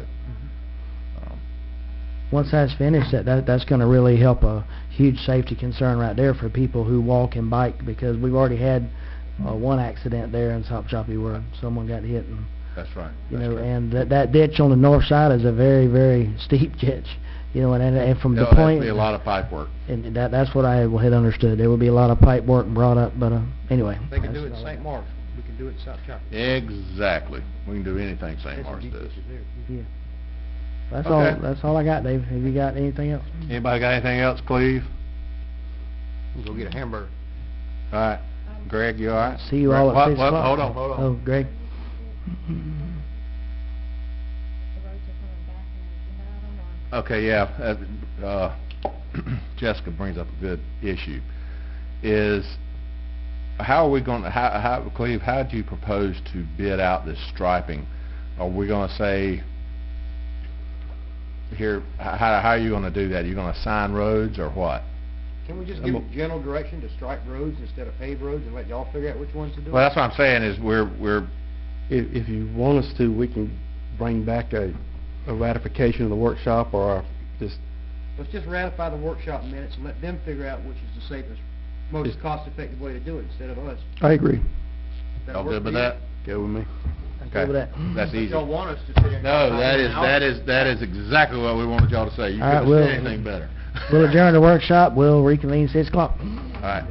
Once that's finished, that's going to really help a huge safety concern right there for people who walk and bike, because we've already had one accident there in Sopchoppy where someone got hit, and That's right. you That's know, correct. and that ditch on the north side is a very, very steep ditch, you know, and from the There'll have point, to be a lot of pipe work. and that's what I had understood. There would be a lot of pipe work brought up, but anyway. They can do it in that's all I St. got. Mark's, we can do it in South Chopper. Exactly. We can do anything St. There's some Mark's deep does. ditches there. Yeah. That's Okay. That's all I got, Dave. Have you got anything else? Anybody got anything else, Cleve? We'll go get a hamburger. All right. Greg, you all right? See you all at What- 6 what- o'clock. Hold on. Oh, Greg. Okay, yeah. Jessica brings up a good issue. Is how are we going to, Cleve, how do you propose to bid out this striping? Are we going to say, here, how are you going to do that? Are you going to assign roads or what? Can we just give them general direction to stripe roads instead of paved roads and let y'all figure out which ones to do? Well, that's what I'm saying is we're If you want us to, we can bring back a ratification of the workshop, or just, Let's just ratify the workshop minutes and let them figure out which is the safest, most Just- cost-effective way to do it instead of us. I agree. That y'all work good with for you? that? Go with me. Okay. with that. That's But easy. y'all want us to sit there and No, talk that about it now? is exactly what we wanted y'all to say. You All right, couldn't we'll- say anything better. We'll adjourn the workshop. We'll reconvene 6 o'clock. All right.